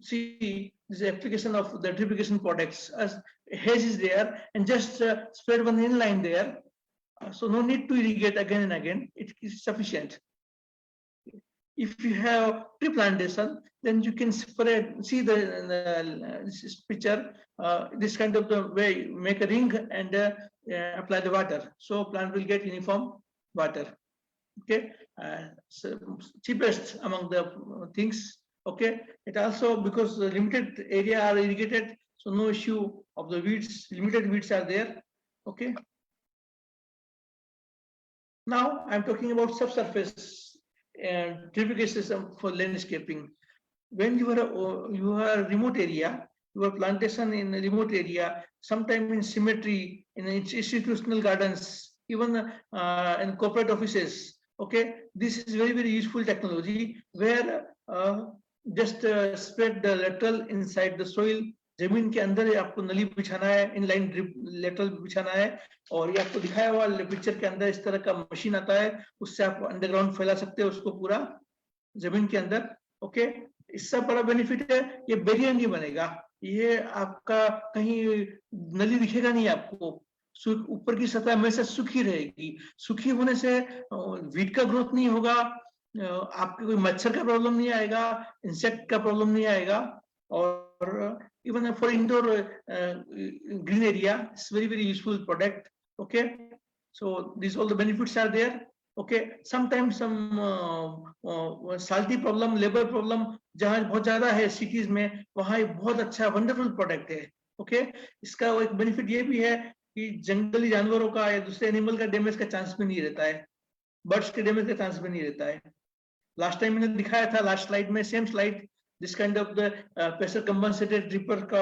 see this application of the drip irrigation products as hedge is there and just spread one inline there, so no need to irrigate again and again, it is sufficient. If you have tree plantation, then you can spread, see this picture, this kind of the way, make a ring and apply the water, so plant will get uniform water. Okay, so cheapest among the things. Okay, it also, because the limited area are irrigated, so no issue of the weeds, limited weeds are there. Okay, now I'm talking about subsurface drip irrigation system for landscaping. When you are remote area, your plantation in a remote area, sometime in cemetery, in institutional gardens, even in corporate offices. Okay, this is very useful technology where just spread the lateral inside the soil. जमीन के अंदर आपको नली बिछाना है, inline drip lateral बिछाना है, और ये आपको दिखाया हुआ पिक्चर के अंदर इस तरह का मशीन आता है, उससे आप अंडरग्राउंड फैला सकते हो उसको पूरा जमीन के अंदर। ओके, इससे बड़ा बेनिफिट है, ये बैरियर नहीं बनेगा, ये आपका कहीं नली दिखेगा नहीं आपको, ऊपर की सतह हमेशा सूखी रहेगी। सूखी होने से वीट का ग्रोथ नहीं होगा, आपके कोई मच्छर का प्रॉब्लम नहीं आएगा, इंसेक्ट का प्रॉब्लम नहीं आएगा, और even for indoor green area it's very useful product. Okay, so this all the benefits are there. Okay, sometimes some salty problem, labour problem जहां बहुत ज्यादा है सिटीज में, वहां एक बहुत अच्छा वंडरफुल प्रोडक्ट है। ओके, इसका एक बेनिफिट ये भी है कि जंगली जानवरों का या दूसरे एनिमल का डैमेज का चांस भी नहीं रहता है, बर्ड्स के डैमेज का चांस भी नहीं रहता है। लास्ट टाइम मैंने दिखाया था, लास्ट स्लाइड में, same slide, this kind of the pressure compensated dripper का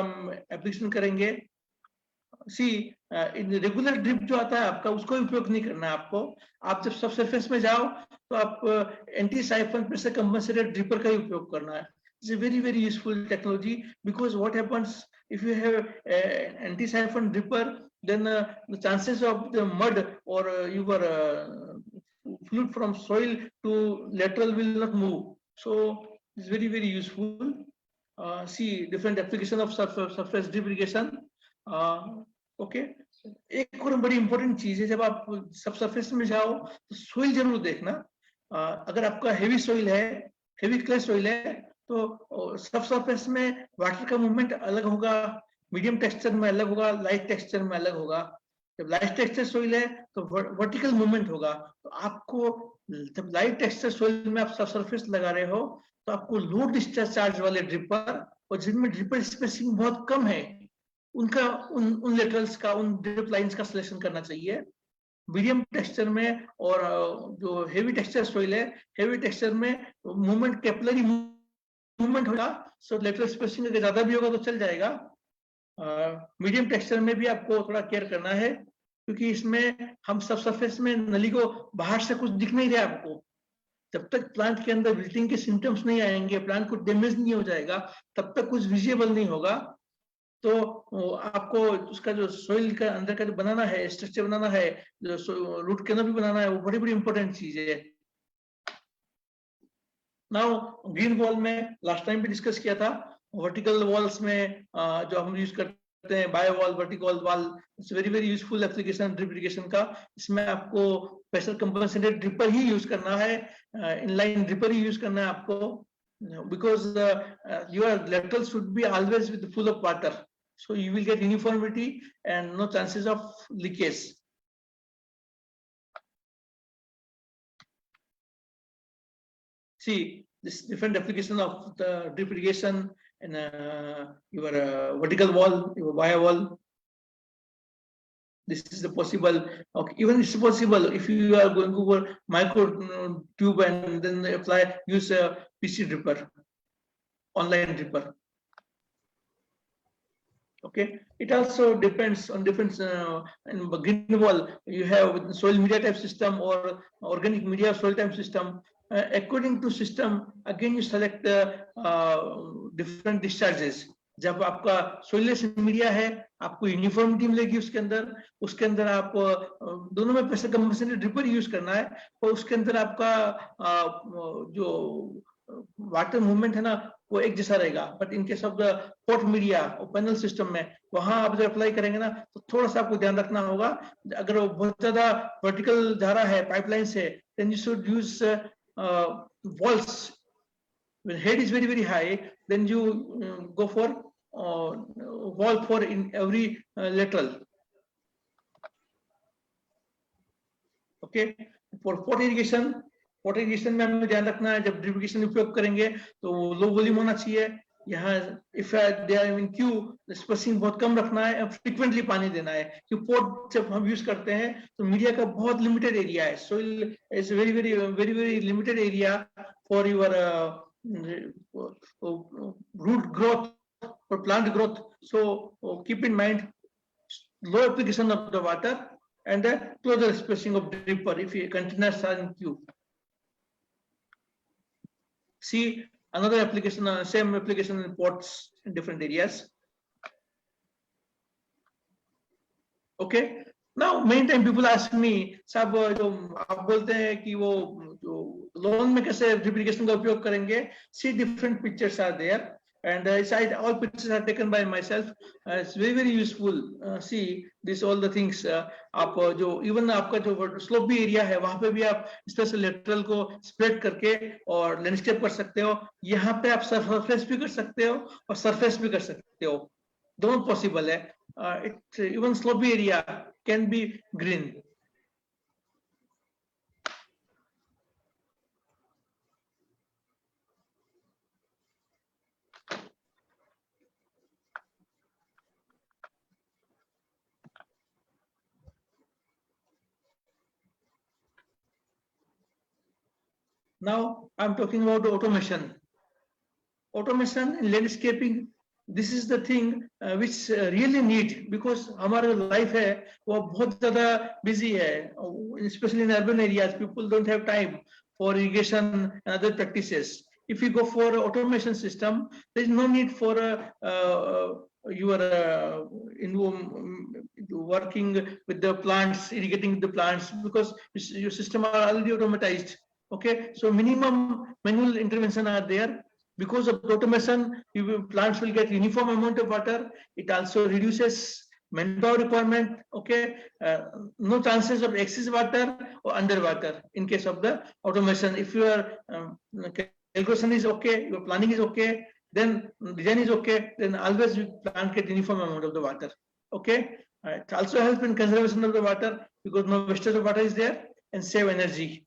एप्लीकेशन करेंगे। सी रेगुलर ड्रिप जो आता है आपका, उसको उपयोग नहीं करना है आपको। आप जब सब सरफेस में जाओ तो आप anti siphon pressure compensated dripper का ही उपयोग करना है। It's a very useful technology, because what happens if you have an anti-siphon dripper, then the chances of the mud or your fluid from soil to lateral will not move. So it's very useful. See different application of surface drip irrigation. Okay, एक और बड़ी important चीज है, जब आप सब surface में जाओ तो सोइल जरूर देखना। अगर आपका हेवी सोइल है, हेवी क्ले सोइल है, तो सब सरफेस में वाटर का मूवमेंट अलग होगा, मीडियम टेक्सचर में अलग होगा, लाइट टेक्सचर में अलग होगा। जब लाइट टेक्सचर सोइल है तो वर्टिकल मूवमेंट होगा। तो आपको जब लाइट टेक्सचर सोइल में आप सब सरफेस लगा रहे हो तो आपको लो डिस्चार्ज वाले ड्रिपर, और जिनमें ड्रिपर स्पेसिंग बहुत कम है, उनका उन लेटरल्स का, उन ड्रिप लाइंस का सिलेक्शन करना चाहिए। मीडियम टेक्सचर में और जो हेवी टेक्सचर सोइल है, हेवी टेक्सचर में मूवमेंट, कैपिलरी मूवमेंट होगा, सो लेटरल स्पेसिंग अगर ज्यादा भी होगा तो चल जाएगा। मीडियम टेक्सचर में भी आपको थोड़ा केयर करना है, क्योंकि इसमें हम सब सरफेस में नली को बाहर से कुछ दिख नहीं रहा आपको। जब तक प्लांट के अंदर विल्टिंग के सिम्टम्स नहीं आएंगे, प्लांट को डैमेज नहीं हो जाएगा, तब तक कुछ विजिबल नहीं होगा। तो आपको उसका जो सोइल का अंदर का जो बनाना है, स्ट्रक्चर बनाना है, जो रूट कैनोपी बनाना है, वो बड़ी इंपॉर्टेंट चीज है। नाउ ग्रीन वॉल में लास्ट टाइम भी डिस्कस किया था, वर्टिकल वॉल्स में जो हम यूज करते हैं, bio wall, vertical wall, it's very useful application drip irrigation का। इसमें आपको प्रेशर कंपनसेटेड ड्रिपर ही यूज करना है, इनलाइन ड्रिपर ही यूज करना है आपको, because your lateral should be always with full of water, so you will get uniformity and no chances of leakage. See this different application of the drip irrigation and your vertical wall, your bio wall. This is the possible. Okay, even it's possible if you are going over micro tube and then apply, use a PC dripper, online dripper. Okay, it also depends on different. In green wall, you have soil media type system or organic media soil type system. According to system, again you select different discharges. जब आपका सोइललेस media है, आपको uniformity मिलेगी उसके अंदर आप दोनों में प्रेशर कंपनसेटेड ड्रिपर यूज करना है, और उसके अंदर आपका जो वाटर मूवमेंट है ना, वो एक जैसा रहेगा। But in case of the pot media और पैनल सिस्टम में, वहां आप जब अप्लाई करेंगे ना, तो थोड़ा सा आपको ध्यान रखना होगा। अगर वो बहुत ज्यादा वर्टिकल जा रहा है पाइपलाइन से, then you should use valves. When head is very high, then you go for wall for in every lateral. Okay, for pot irrigation में हमें ध्यान रखना है, जब ड्रिप इरिगेशन उपयोग करेंगे तो लो वॉल्यूम होना चाहिए। यहाँ if they are in queue, spacing बहुत कम रखना है, फ्रीक्वेंटली पानी देना है, क्योंकि पोट जब हम यूज करते हैं तो मीडिया का बहुत लिमिटेड एरिया है, soil is very limited area for your root growth or plant growth. So keep in mind low application of the water and the closer spacing of dripper if your containers are in queue. See another application, same application in pots in different areas. Okay, now many times people ask me, साहब जो आप बोलते हैं कि वो जो loan में कैसे ड्रिप इरिगेशन का उपयोग करेंगे, see different pictures are there and all pictures are taken by myself. It's very useful. See this all the things. आप जो even आपका जो स्लोपी एरिया है, वहां पे भी आप स्पेशल लेटरल को स्प्रेड करके और लैंडस्केप कर सकते हो। यहाँ पे आप सरफेस भी कर सकते हो और सरफेस भी कर सकते हो, दोनों पॉसिबल है। Even slopey area can be green. Now I'm talking about automation. Automation in landscaping, this is the thing which really need, because हमारा life है वो बहुत ज़्यादा busy है, especially in urban areas. People don't have time for irrigation and other practices. if you go for automation system, there is no need for working with the plants, irrigating the plants, because your system are already automatized. Okay, so minimum manual intervention are there. Because of automation, plants will get uniform amount of water. It also reduces manpower requirement. Okay, no chances of excess water or underwater in case of the automation. If your calculation is okay, your planning is okay, then design is okay, then always you plant get uniform amount of the water. Okay, it also helps in conservation of the water because no wastage of water is there, and save energy.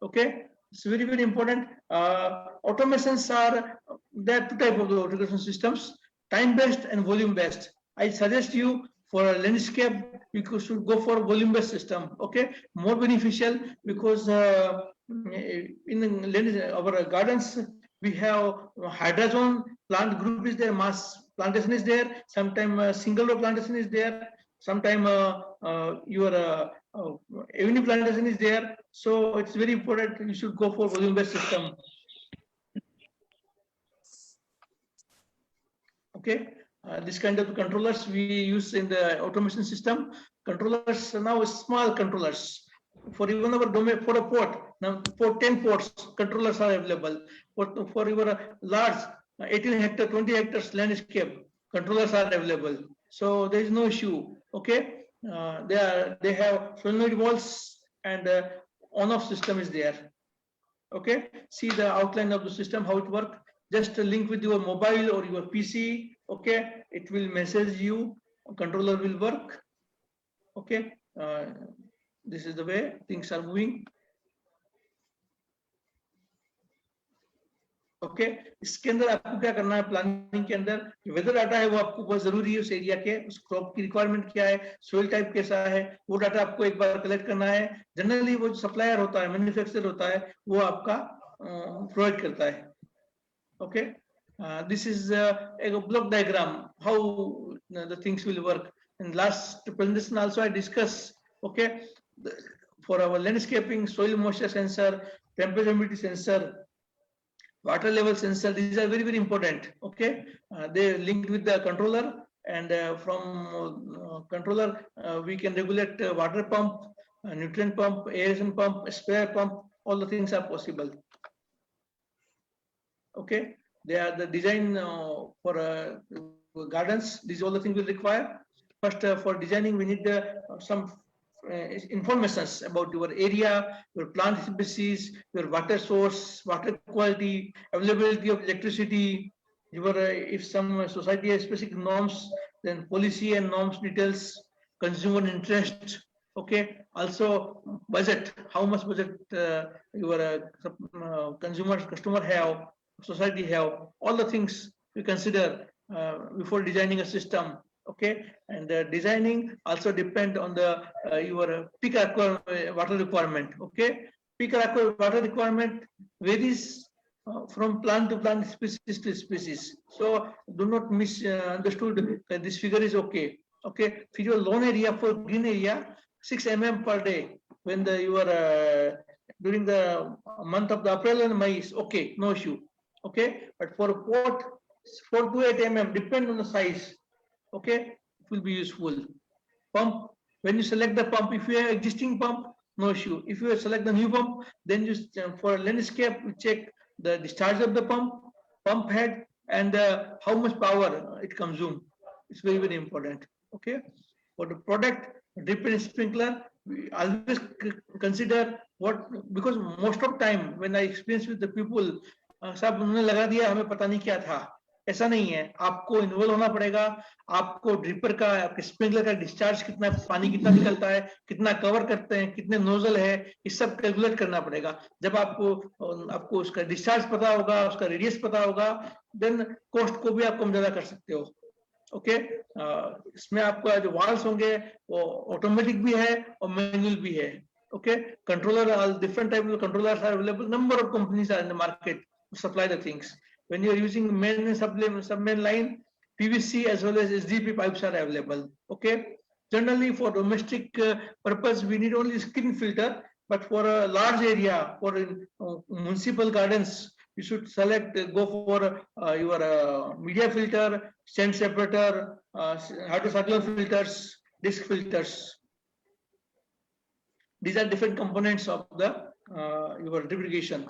Okay, it's very, very important. Automations are, there are two types of the automation systems: time based and volume based. I suggest you for a landscape, you should go for a volume based system. Okay, more beneficial, because in our gardens we have hydrazone plant group is there, mass plantation is there, sometimes single row plantation is there, sometimes your avenue plantation is there. So it's very important, you should go for volume based system. Okay, this kind of controllers we use in the automation system. Controllers now small controllers for even our domain, for a port. Now for 10 ports, controllers are available. For your large 18 hectare, 20 hectares landscape, controllers are available. So there is no issue. Okay, they have solenoid valves and on-off system is there. Okay, see the outline of the system, how it works. Just link with your mobile or your PC. Okay, it will message you, controller will work. Okay, this is the way things are moving. Okay, इसके अंदर आपको क्या करना है, planning के अंदर weather data है वो आपको बहुत जरूरी है उस एरिया के, उस क्रॉप की रिक्वायरमेंट क्या है, सोइल टाइप कैसा है, वो डाटा आपको एक बार कलेक्ट करना है. जनरली वो सप्लायर होता है, मैन्युफैक्चरर होता है, वो आपका प्रोवाइड करता है. Okay, this is a block diagram how the things will work. In last presentation also I discussed, okay, for our landscaping, soil moisture sensor, temperature humidity sensor, water level sensor, these are very, very important. Okay, they linked with the controller, and from controller we can regulate water pump, nutrient pump, aeration pump, sprayer pump, all the things are possible. Okay, they are the design for gardens. These all the things will require. First, for designing we need some informations about your area, your plant species, your water source, water quality, availability of electricity, your if some society has specific norms, then policy and norms details, consumer interest. Okay, also budget, how much budget your customer have, society have, all the things we consider before designing a system. Okay, and designing also depend on the your peak water requirement. Okay, peak water requirement varies from plant to plant, species to species. So do not misunderstood that this figure is okay. Okay, for your lawn area, for green area, 6 mm per day when the your during the month of the April and May is okay, no issue. Okay, but for a pot 4 to 8 mm depend on the size. Okay, it will be useful. Pump, when you select the pump, if you have existing pump, no issue. If you select the new pump, then you for landscape you check the discharge of the pump head, and how much power it consumes. It's very, very important. Okay, for the product, drip and sprinkler, we always consider what, because most of time when I experience with the people, सब उन्होंने लगा दिया, हमें पता नहीं क्या था. ऐसा नहीं है, आपको इन्वॉल्व होना पड़ेगा. आपको ड्रिपर का, आपके स्प्रिंकलर का डिस्चार्ज कितना, पानी कितना निकलता है, कितना कवर करते हैं, कितने नोजल है, ये सब कैलकुलेट करना पड़ेगा. जब आपको उसका डिस्चार्ज पता होगा, उसका रेडियस पता होगा, देन कॉस्ट को भी आप कम ज्यादा कर सकते हो. ओके, इसमें आपका जो वाल्व्स होंगे वो ऑटोमेटिक भी है और मैनुअल भी है. Okay, controller, different type of controllers are available. Number of companies are in the market to supply the things. When you are using main and sub-main line, PVC as well as SDP pipes are available. Okay, generally for domestic purpose we need only screen filter, but for a large area, for municipal gardens, you should select, go for your media filter, sand separator, hydrocircular filters, disc filters. These are different components of the your drip irrigation.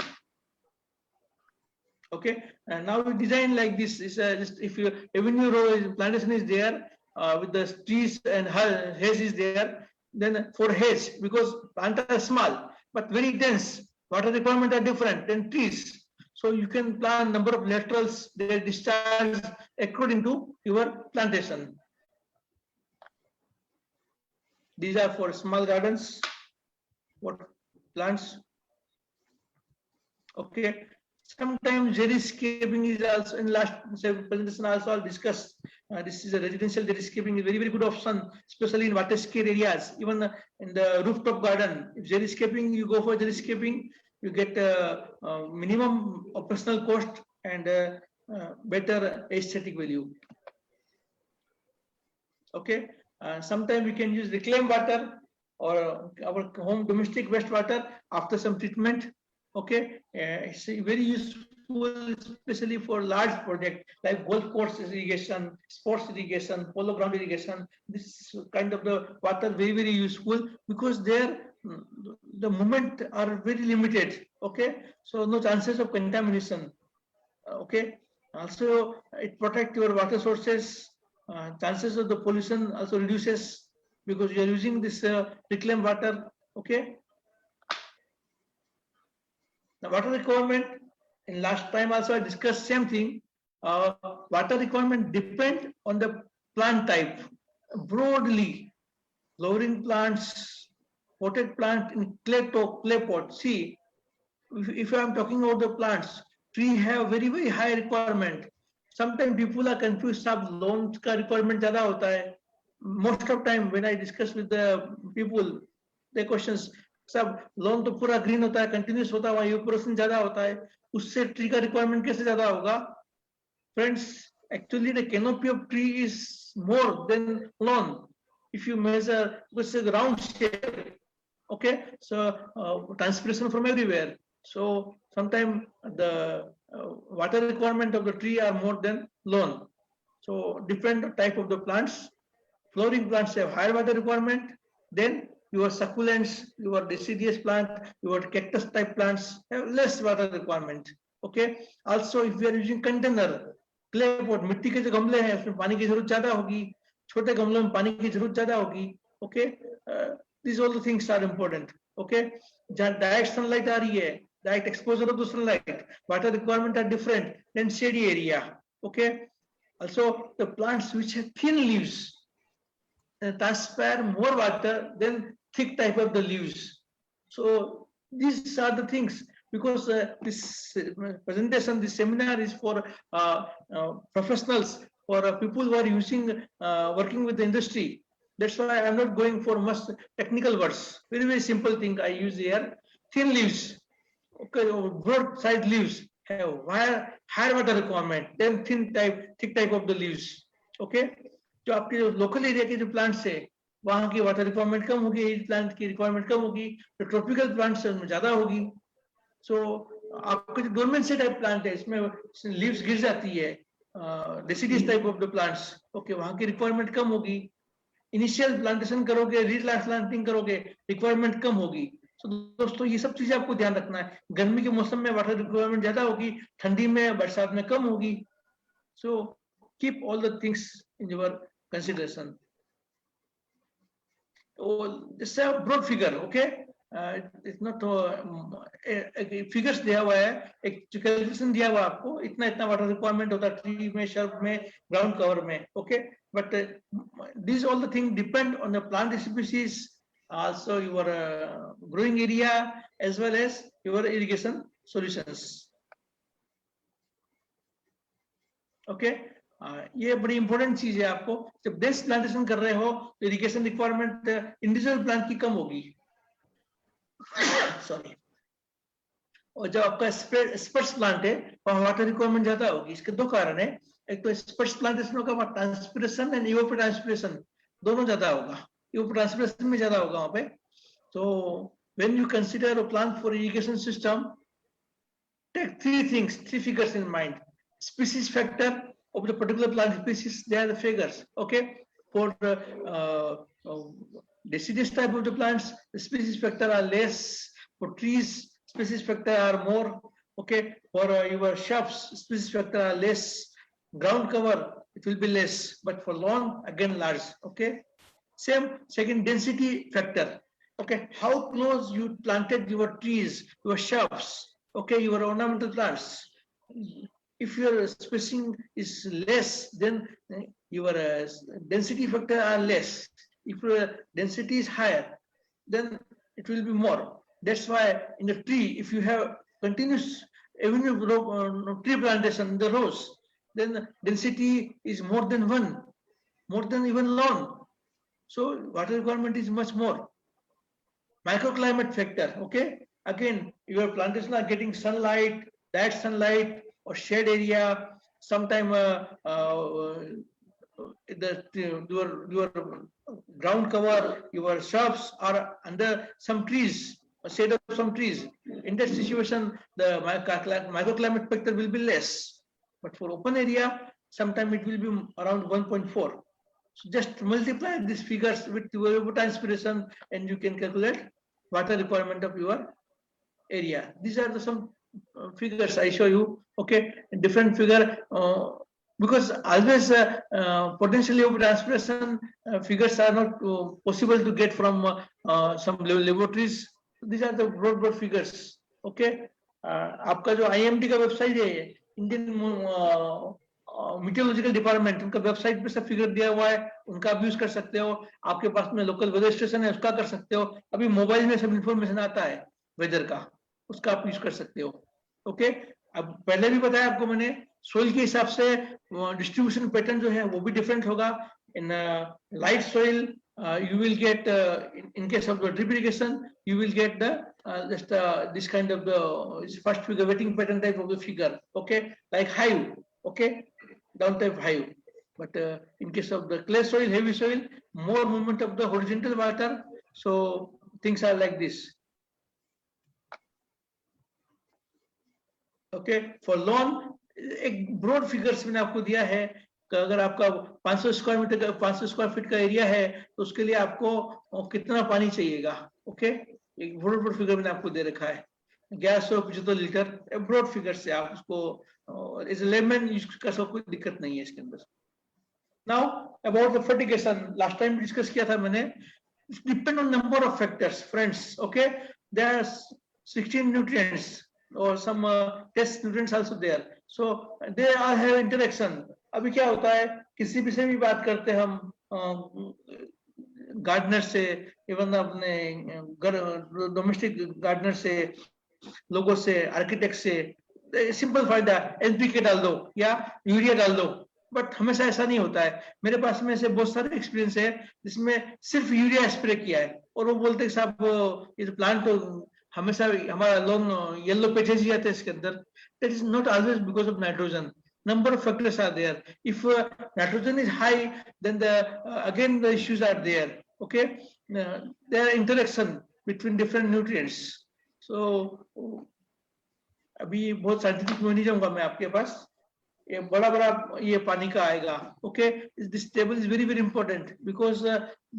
Okay, and now we design like this. Is just if your avenue row plantation is there with the trees and hedge is there, then for hedge, because plants are small but very dense, water requirement are different than trees. So you can plan number of laterals, they discharge according to your plantation. These are for small gardens, what plants. Okay. Sometimes xeriscaping is also in last presentation also I'll discuss. This is a residential xeriscaping is very, very good option, especially in water scarce areas. Even in the rooftop garden, if xeriscaping, you go for xeriscaping, you get minimum operational cost and better aesthetic value. Okay. Sometimes we can use reclaimed water or our home domestic wastewater after some treatment. Okay, it's very useful, especially for large projects like golf course irrigation, sports irrigation, polo ground irrigation. This kind of the water very, very useful because there the movement are very limited. Okay, so no chances of contamination. Okay, also it protects your water sources. Chances of the pollution also reduces because you are using this reclaimed water. Okay. The water requirement, in last time also I discussed same thing. Water requirement depend on the plant type. Broadly, flowering plants, potted plant in clay pot. See, if I am talking about the plants, tree have very, very high requirement. Sometimes people are confused. Sab loan ka requirement zyada hota hai. Most of time when I discuss with the people, their questions. सब loan तो पूरा green होता है, continuous होता है, evaporation ज्यादा होता है, उससे ट्री का रिक्वायरमेंट कैसे ज्यादा होगा? Friends, actually the canopy of tree is more than lawn if you measure with a round shape. Okay, so transpiration from everywhere. So sometimes the water requirement of the tree are more than lawn. So different type of the plants. Flowering plants have higher water requirement. Then your succulents, your deciduous plant, your cactus type plants have less water requirement. Okay. Also, if we are using container, clay pot, मिट्टी के जो गमले हैं उसमें पानी की जरूरत ज्यादा होगी, छोटे गमलों में पानी की जरूरत ज्यादा होगी. Okay. These all the things are important. Okay. जहाँ direct sunlight आ रही है, direct exposure of the sunlight, water requirement are different than shady area. Okay. Also, the plants which have thin leaves transpire more water than thick type of the leaves. So these are the things, because this presentation, this seminar is for professionals, for people who are using, working with the industry. That's why I'm not going for much technical words. Very, very simple thing I use here. Thin leaves, okay, broad side leaves have higher water requirement than thick type of the leaves. Okay. जो आपके जो local area के जो plants है वहां की water requirement कम होगी, as plant की रिक्वायरमेंट कम होगी, जो ट्रॉपिकल प्लांट्स है उनमें ज्यादा होगी. सो आपके जो गवर्नमेंट से टाइप प्लांट है इसमें लीव्स गिर जाती है, deciduous type of the plants, okay, वहां की रिक्वायरमेंट कम होगी. इनिशियल प्लांटेशन करोगे, रीप्लांटिंग करोगे, रिक्वायरमेंट कम होगी. तो दोस्तों ये सब चीजें आपको ध्यान रखना है. गर्मी के मौसम में वाटर रिक्वायरमेंट ज्यादा होगी, ठंडी में, बरसात में कम होगी. So keep all the things in your consideration. So this is a broad figure, okay? It's not figures दिया हुआ है, एक calculation दिया हुआ आपको, इतना water requirement होता है tree में, shrub में, ground cover में, okay? But these all the things depend on the plant species, also your growing area as well as your irrigation solutions. Okay? ये बड़ी इंपॉर्टेंट चीज है. आपको जब बेस्ट प्लांटेशन कर रहे हो तो इरिगेशन रिक्वायरमेंट इंडिविजुअल प्लांट की कम होगी, सॉरी, और जब आपका स्पर्श प्लांट है वहां वाटर रिक्वायरमेंट ज्यादा होगी. इसके दो कारण है, एक तो स्पर्श प्लांटेशन होगा वहां ट्रांसपिरेशन एंड इवेपोट्रांसपिरेशन दोनों ज्यादा होगा, इवेपोट्रांसपिरेशन में ज्यादा होगा वहां पे. तो when you consider a plant for irrigation system, take three figures in mind. Species factor of the particular plant species, they are the figures. Okay, for deciduous type of the plants, the species factor are less. For trees, species factor are more. Okay, for your shrubs, species factor are less. Ground cover, it will be less, but for lawn, again large. Okay, same. Second, density factor. Okay, how close you planted your trees, your shrubs, okay, your ornamental plants. If your spacing is less, then your density factor are less. If your density is higher, then it will be more. That's why in the tree, if you have continuous avenue tree plantation in the rows, then density is more than one, more than even lawn. So water requirement is much more. Microclimate factor, okay? Again, your plantation are getting sunlight, direct sunlight or shade area, sometime your ground cover, your shrubs are under some trees, shade of some trees. In that situation, the microclimate factor will be less. But for open area, sometime it will be around 1.4. So just multiply these figures with your transpiration and you can calculate water requirement of your area. These are some figures I show you. Okay, different figure because always potentially of transpiration figures are not possible to get from some laboratories. These are the broad figures. Okay, आपका जो IMD का website है, Indian meteorological department, उनका website पे सब figure दिया हुआ है, उनका आप यूज कर सकते हो. आपके पास में लोकल वेदर स्टेशन है, उसका कर सकते हो. अभी मोबाइल में सब इंफॉर्मेशन आता है वेदर का, उसका आप यूज कर सकते हो. ओके, अब पहले भी बताया आपको मैंने, सोइल के हिसाब से डिस्ट्रीब्यूशन पैटर्न जो है वो भी डिफरेंट होगा. In light soil you will get in case of the drip irrigation, you will get the just this kind of the first figure wetting pattern type of the figure. Okay, like hive. Okay, down type hive. But in case of the clay soil, heavy soil, more movement of the horizontal water. So things are like this. Okay, for lawn, एक broad figures मैंने आपको दिया है. अगर आपका 500 square metre का 500 square feet का area है तो उसके लिए आपको कितना पानी चाहिएगा. ओके, एक ब्रॉड फिगर मैंने आपको दे रखा है, 1175 लीटर. ब्रॉड फिगर से आप उसको एज ए लेमन यूज कर सकते, कोई दिक्कत नहीं है इसके अंदर. Now about the fertigation, last time discuss किया था मैंने. Depend on number of factors friends. Okay, there are 16 nutrients और some test nutrients also there, so they are have interaction. अभी क्या होता है, किसी भी से भी बात करते हम, गार्डनर से, इवन अपने डोमेस्टिक गार्डनर से, लोगों से, आर्किटेक्ट से, सिंपल फायदा एनपीके डाल दो या यूरिया डाल दो. बट हमेशा ऐसा नहीं होता है. मेरे पास में से बहुत सारे एक्सपीरियंस है जिसमें सिर्फ यूरिया स्प्रे किया है और वो बोलते हैं साहब ये प्लांट हमेशा हमारा लॉन येलो पेजेस ही आते हैं इसके अंदर. That is not always because of nitrogen. Number of factors are there. If nitrogen is high, then again the issues are there. Okay, there are interaction between different nutrients. So अभी बहुत scientific में नहीं जाऊंगा मैं आपके पास. ये बड़ा ये पानी का आएगा. Okay, this table is very important because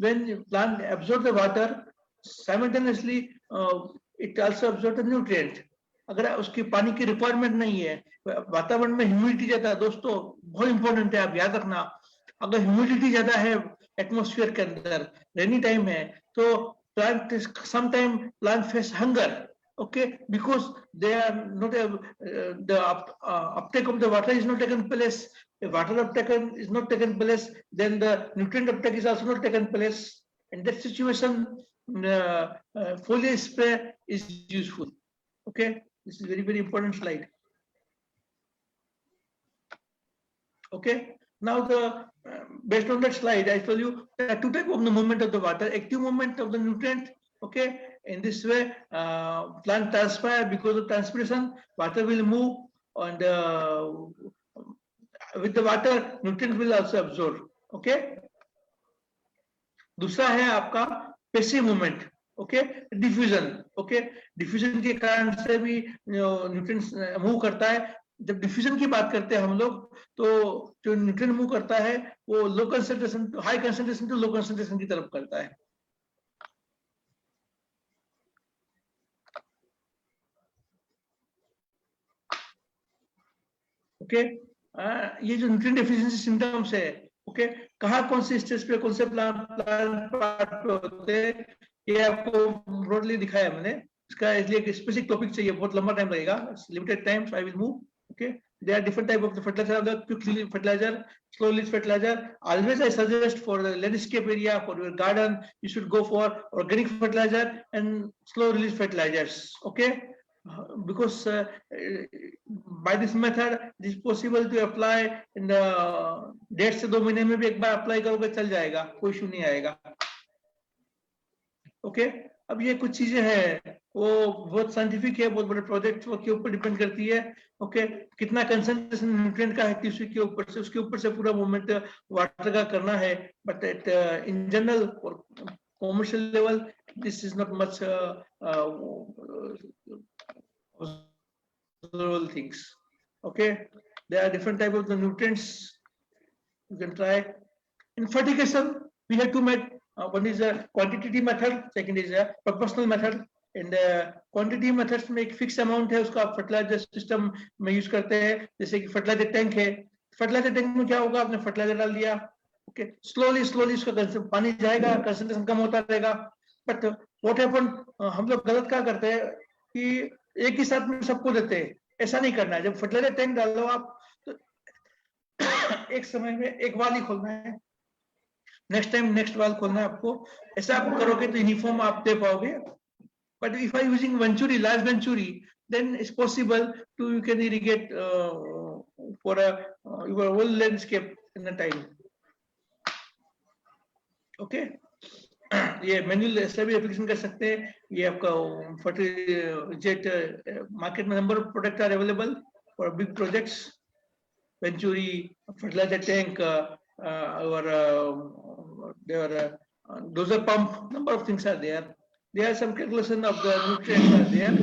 when plant absorb the water, simultaneously it also absorb the nutrient. अगर उसकी पानी की रिक्वायरमेंट नहीं है, वातावरण में ह्यूमिडिटी ज्यादा है दोस्तों, बहुत इंपॉर्टेंट है, आप याद रखना. अगर ह्यूमिडिटी ज्यादा है एटमॉस्फेयर के अंदर, रेनी टाइम है, तो plant some time plant face hunger. Okay, because they are not the uptake of the water is not taken place. Water uptake is not taken place, then the nutrient uptake is also not taken place. In that situation foliar spray is useful. Okay, this is very important slide. Okay, now the based on that slide I told you there are two types of the movement of the water: active movement of the nutrient. Okay, in this way plant transpire, because of transpiration water will move, and with the water nutrient will also absorb. Okay, दूसरा है आपका passive movement. Okay diffusion, okay diffusion के कारण से भी nutrients move करता है। जब डिफ्यूजन की बात करते हैं हम लोग, तो जो न्यूट्रिएंट मूव करता है वो low concentration, high concentration to low concentration की तरफ करता है। ओके ये जो न्यूट्रिएंट डेफिशिएंसी सिम्टम्स है, ओके कहाँ कौन से स्टेज पे कौन से प्लांट पार्ट पे होते हैं, ये आपको ब्रॉडली दिखाया मैंने। इसका इसलिए एक स्पेसिफिक टॉपिक चाहिए, बहुत लंबा टाइम लगेगा, limited time, so I will move. Okay there are different type of the fertilizer, the quick release fertilizer, slow release fertilizer. Always I suggest for the landscape area, for your garden, you should go for organic fertilizer and slow release fertilizers. Okay, because by this method it is possible to apply in the 1.5 से 2 महीने में भी एक बार apply करोगे चल जाएगा, कोई issue नहीं आएगा। ओके अब ये कुछ चीजें हैं वो बहुत साइंटिफिक है, बहुत बड़े प्रोजेक्ट के ऊपर डिपेंड करती है। ओके कितना कंसंट्रेशन न्यूट्रिएंट का है टिश्यू के ऊपर से, उसके ऊपर से पूरा मूवमेंट वाटर का करना है। बट इन जनरल और commercial level this is not much things. Okay there are different type of the nutrients you can try. In fertigation we have two methods. One is a quantitative method, second is a proportional method. In the quantitative methods में एक fix amount है, उसका fertiliser system में use करते हैं। जैसे कि fertiliser tank है, फर्टिलाइजर टैंक में क्या होगा, आपने फर्टिलाइजर डाल दिया, ओके स्लोली उसका पानी जाएगा, कंसंट्रेशन कम होता रहेगा। बट व्हाट हैपन, हम लोग गलत क्या करते हैं कि एक ही साथ में सबको देते हैं, ऐसा नहीं करना है। जब फर्टिलाइजर टैंक डाल लो आप तो एक समय में एक वाल ही खोलना है, नेक्स्ट टाइम नेक्स्ट वाल खोलना है आपको। ऐसा आप करोगे तो यूनिफॉर्म आप दे पाओगे। But if I using venturi, large venturi, then it's possible to you can irrigate for your whole landscape in a time. Okay ये मैनुअल ऐसा भी एप्लीकेशन कर सकते हैं। ये आपका फर्टिलाइजेट मार्केट में number of product are available for big projects, venturi, fertiliser tank, or there dozer pump, number of things are there. There are some calculation of the nutrients are there.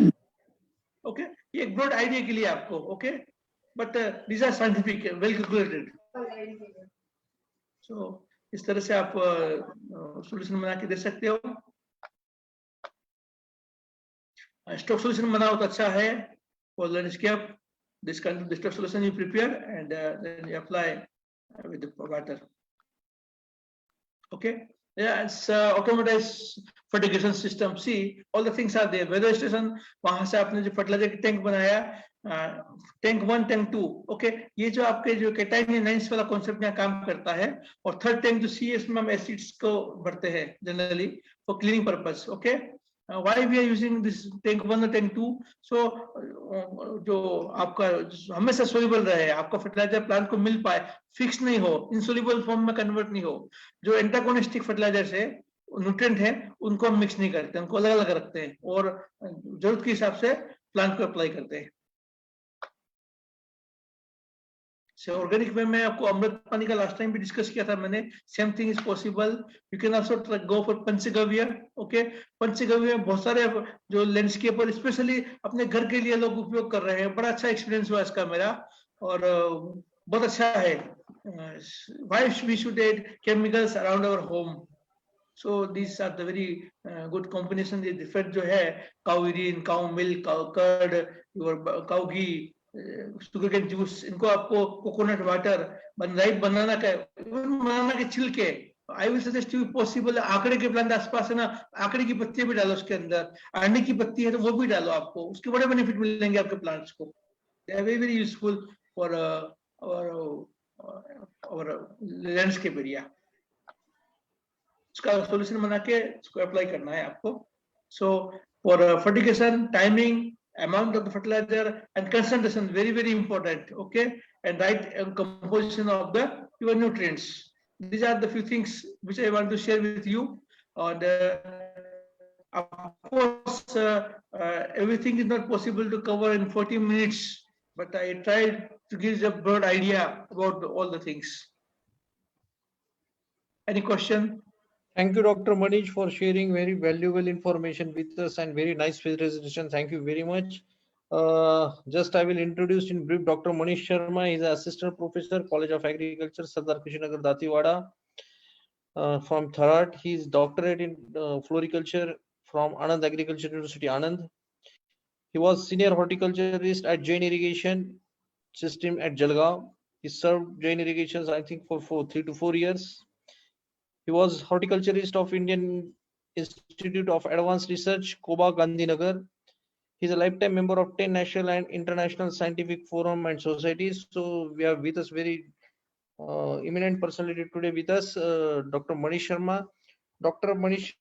Okay, ये एक broad idea के लिए आपको, okay, but these are scientific, well calculated. So इस तरह से आप solution बना के दे सकते हो। Stock solution बनाओ तो अच्छा है for landscape. This kind of stock solution you prepare and then you apply with the water. Okay, yeah, it's automated fertigation system. See, all the things are there. Weather station, वहां से आपने जो fertilizer की tank बनाया, tank 1, tank 2, okay, ये जो आपके जो cation नाइन्स वाला concept में काम करता है। और third tank जो CS में हम acids को भरते हैं generally for cleaning purpose. Okay, why we are using this tank 1 और tank 2? So जो आपका हमेशा soluble रहे, आपका fertilizer plant को मिल पाए, फिक्स नहीं हो, insoluble form में convert नहीं हो। जो antagonistic fertilizers है, nutrient है, उनको हम mix नहीं करते, उनको अलग अलग रखते हैं और जरूरत के हिसाब से plant को apply करते हैं। ऑर्गेनिक में मैं आपको अमृत पानी का लास्ट टाइम भी डिस्कस किया था मैंने। Same thing is possible, you can also go for panchagavya. Okay, panchagavya में बहुत सारे जो लैंडस्केप और स्पेशली अपने घर के लिए लोग उपयोग कर रहे हैं। बड़ा अच्छा एक्सपीरियंस हुआ इसका मेरा और बहुत अच्छा है। Why we should add chemicals around our home? So this are the very good combination. Different जो है cow urine, cow milk, cow curd, cow ghee, sugar cane juice, इनको आपको कोकोनट वाटर, बनाना के छिलके, I will suggest you possible आंकड़े के plant आसपास है ना, आंकड़े की पत्तियां भी डालो उसके अंदर, अंडे की पत्ती है तो वो भी डालो, आपको उसके बड़े बेनिफिट मिलेंगे आपके प्लांट्स को। They are very very useful for और लैंडस्केप एरिया। उसका सॉल्यूशन बना के इसको अप्लाई करना है आपको। So for fertigation, timing, amount of the fertilizer and concentration, very very important. Okay, and right composition of the your nutrients. These are the few things which I want to share with you. And of course everything is not possible to cover in 40 minutes, but I tried to give you a broad idea about all the things. Any question? Thank you, Dr. Manish, for sharing very valuable information with us and very nice presentation. Thank you very much. Just I will introduce in brief Dr. Manish Sharma. He is Assistant Professor, College of Agriculture, Sardar Kushinagar, Datiwada. From Tharat, he is doctorate in floriculture from Anand Agriculture University, Anand. He was senior horticulturist at Jain Irrigation System at Jalgaon. He served Jain Irrigations, I think, for 3 to 4 years. He was horticulturist of Indian Institute of Advanced Research, Koba, Gandhinagar. He is a lifetime member of 10 national and international scientific forum and societies. So we have with us very eminent personality today with us, Dr. Manish Sharma. Dr. Manish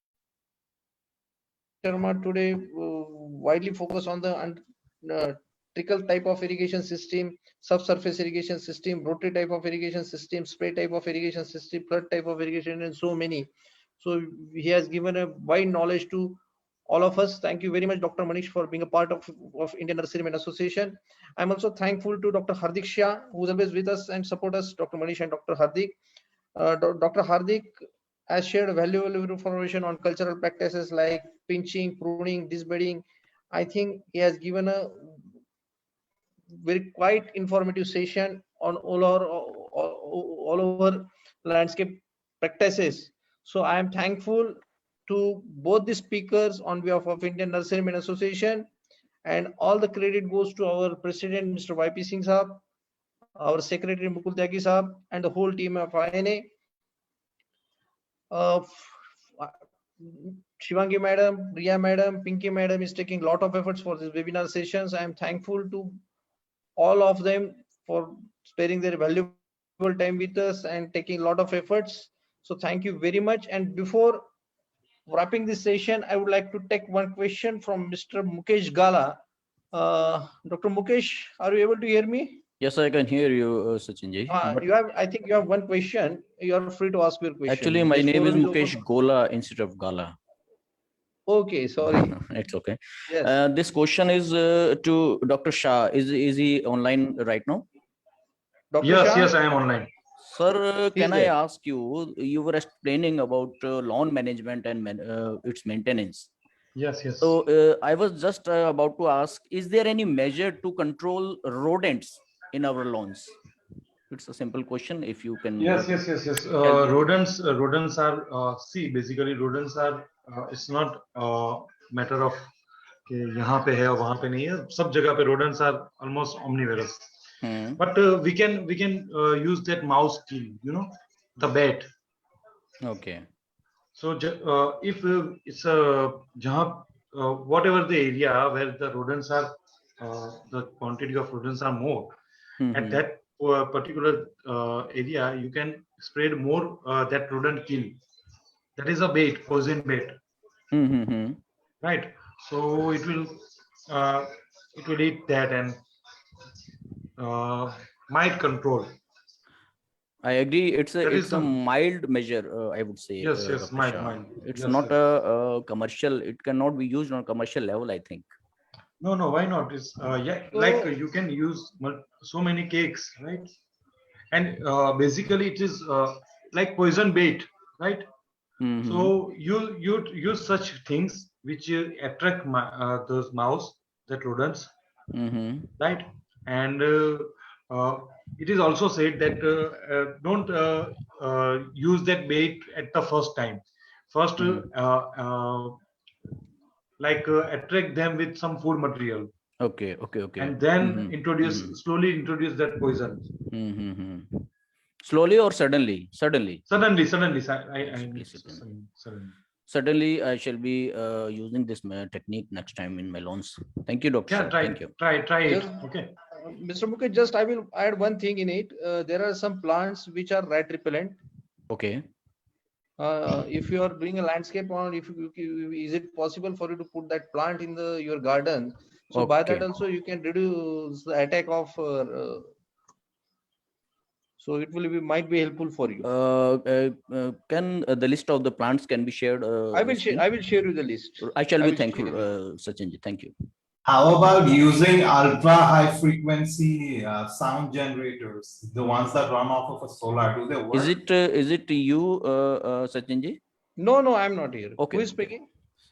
Sharma today widely focus on the trickle type of irrigation system, subsurface irrigation system, rotary type of irrigation system, spray type of irrigation system, flood type of irrigation, and so many. So he has given a wide knowledge to all of us. Thank you very much, Dr. Manish, for being a part of Indian Nurserymen Association. I'm also thankful to Dr. Hardik Shah, who's always with us and support us, Dr. Manish and Dr. Hardik. Dr. Hardik has shared valuable information on cultural practices like pinching, pruning, disbedding. I think he has given a very quite informative session on all over landscape practices. So I am thankful to both the speakers on behalf of Indian Nurserymen Association, and all the credit goes to our president, Mr. YP Singh Saab, our secretary Mukul Tyagi Saab, and the whole team of INA. Shivangi madam, Riya madam, Pinky madam is taking a lot of efforts for this webinar sessions. I am thankful to all of them for sparing their valuable time with us and taking a lot of efforts. So thank you very much. And before wrapping this session, I would like to take one question from Mr. Mukesh Gala. Dr. Mukesh, are you able to hear me? Yes, I can hear you, Sachinji. I think you have one question. You are free to ask your question. Actually, my name is Mukesh Gola instead of Gala. Okay, sorry. It's okay. Yes. This question is to Dr. Shah. Is he online right now? Dr. Yes, Shah? yes, I am online. Sir, He's can I there. ask you, you were explaining about lawn management and its maintenance. Yes, yes. So I was just about to ask, is there any measure to control rodents in our lawns? It's a simple question. If you can. Yes. Rodents are basically rodents are. It's not matter of कि यहाँ पे है और वहाँ पे नहीं है. सब जगह पे rodents are almost omnivorous. But we can use that mouse kill, the bat. Okay. So if it's जहाँ whatever the area where the rodents are, the quantity of rodents are more, at that particular area, you can spread more that rodent kill. That is a bait, poison bait. Right. So it will eat that and might control. I agree. It's a mild measure, I would say. Yes, mild. It's not a commercial. It cannot be used on a commercial level, I think. No, why not? It's like you can use so many cakes, right? And basically it is like poison bait, right? So you use such things which attract those mouse, that rodents, right? And it is also said that don't use that bait at the first time. First, attract them with some food material. Okay. And then slowly introduce that poison. Slowly or suddenly? Suddenly. Certainly, I shall be using this technique next time in my lawns. Thank you, Doctor. Yeah, Thank you. Try it. Okay. Mr. Mukesh, just I will add one thing in it. There are some plants which are rat repellent. Okay. If you are doing a landscape on, is it possible for you to put that plant in your garden? So by that also you can reduce the attack of. So it might be helpful for you. Can the list of the plants can be shared? I will share you the list. I shall be thankful, Sachinji. Thank you. How about using ultra high frequency sound generators, the ones that run off of a solar? Do they work? Is it you, Sachinji? No, I'm not here. Okay. Who is speaking?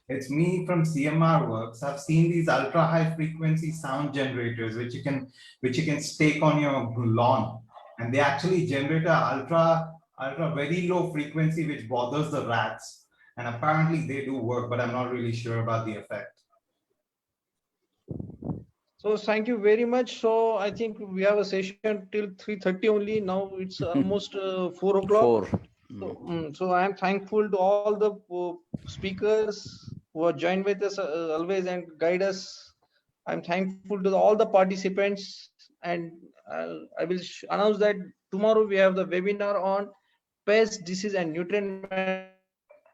It's me from CMR Works. I've seen these ultra high frequency sound generators, which you can stake on your lawn, and they actually generate a ultra very low frequency, which bothers the rats. And apparently they do work, but I'm not really sure about the effect. So thank you very much. So I think we have a session till 3:30 only. Now it's almost 4 o'clock. 4. So I am thankful to all the speakers who have joined with us always and guide us. I'm thankful to all the participants, and I will announce that tomorrow we have the webinar on pest, disease, and nutrient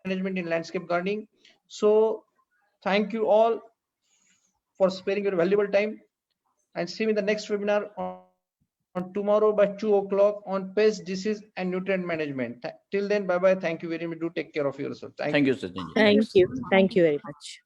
management in landscape gardening. So thank you all for sparing your valuable time, and see you in the next webinar on tomorrow by 2 o'clock on pest, disease, and nutrient management. Till then, bye bye. Thank you very much. Do take care of yourself. Thank you, Sachin. Thank you. Thank you very much.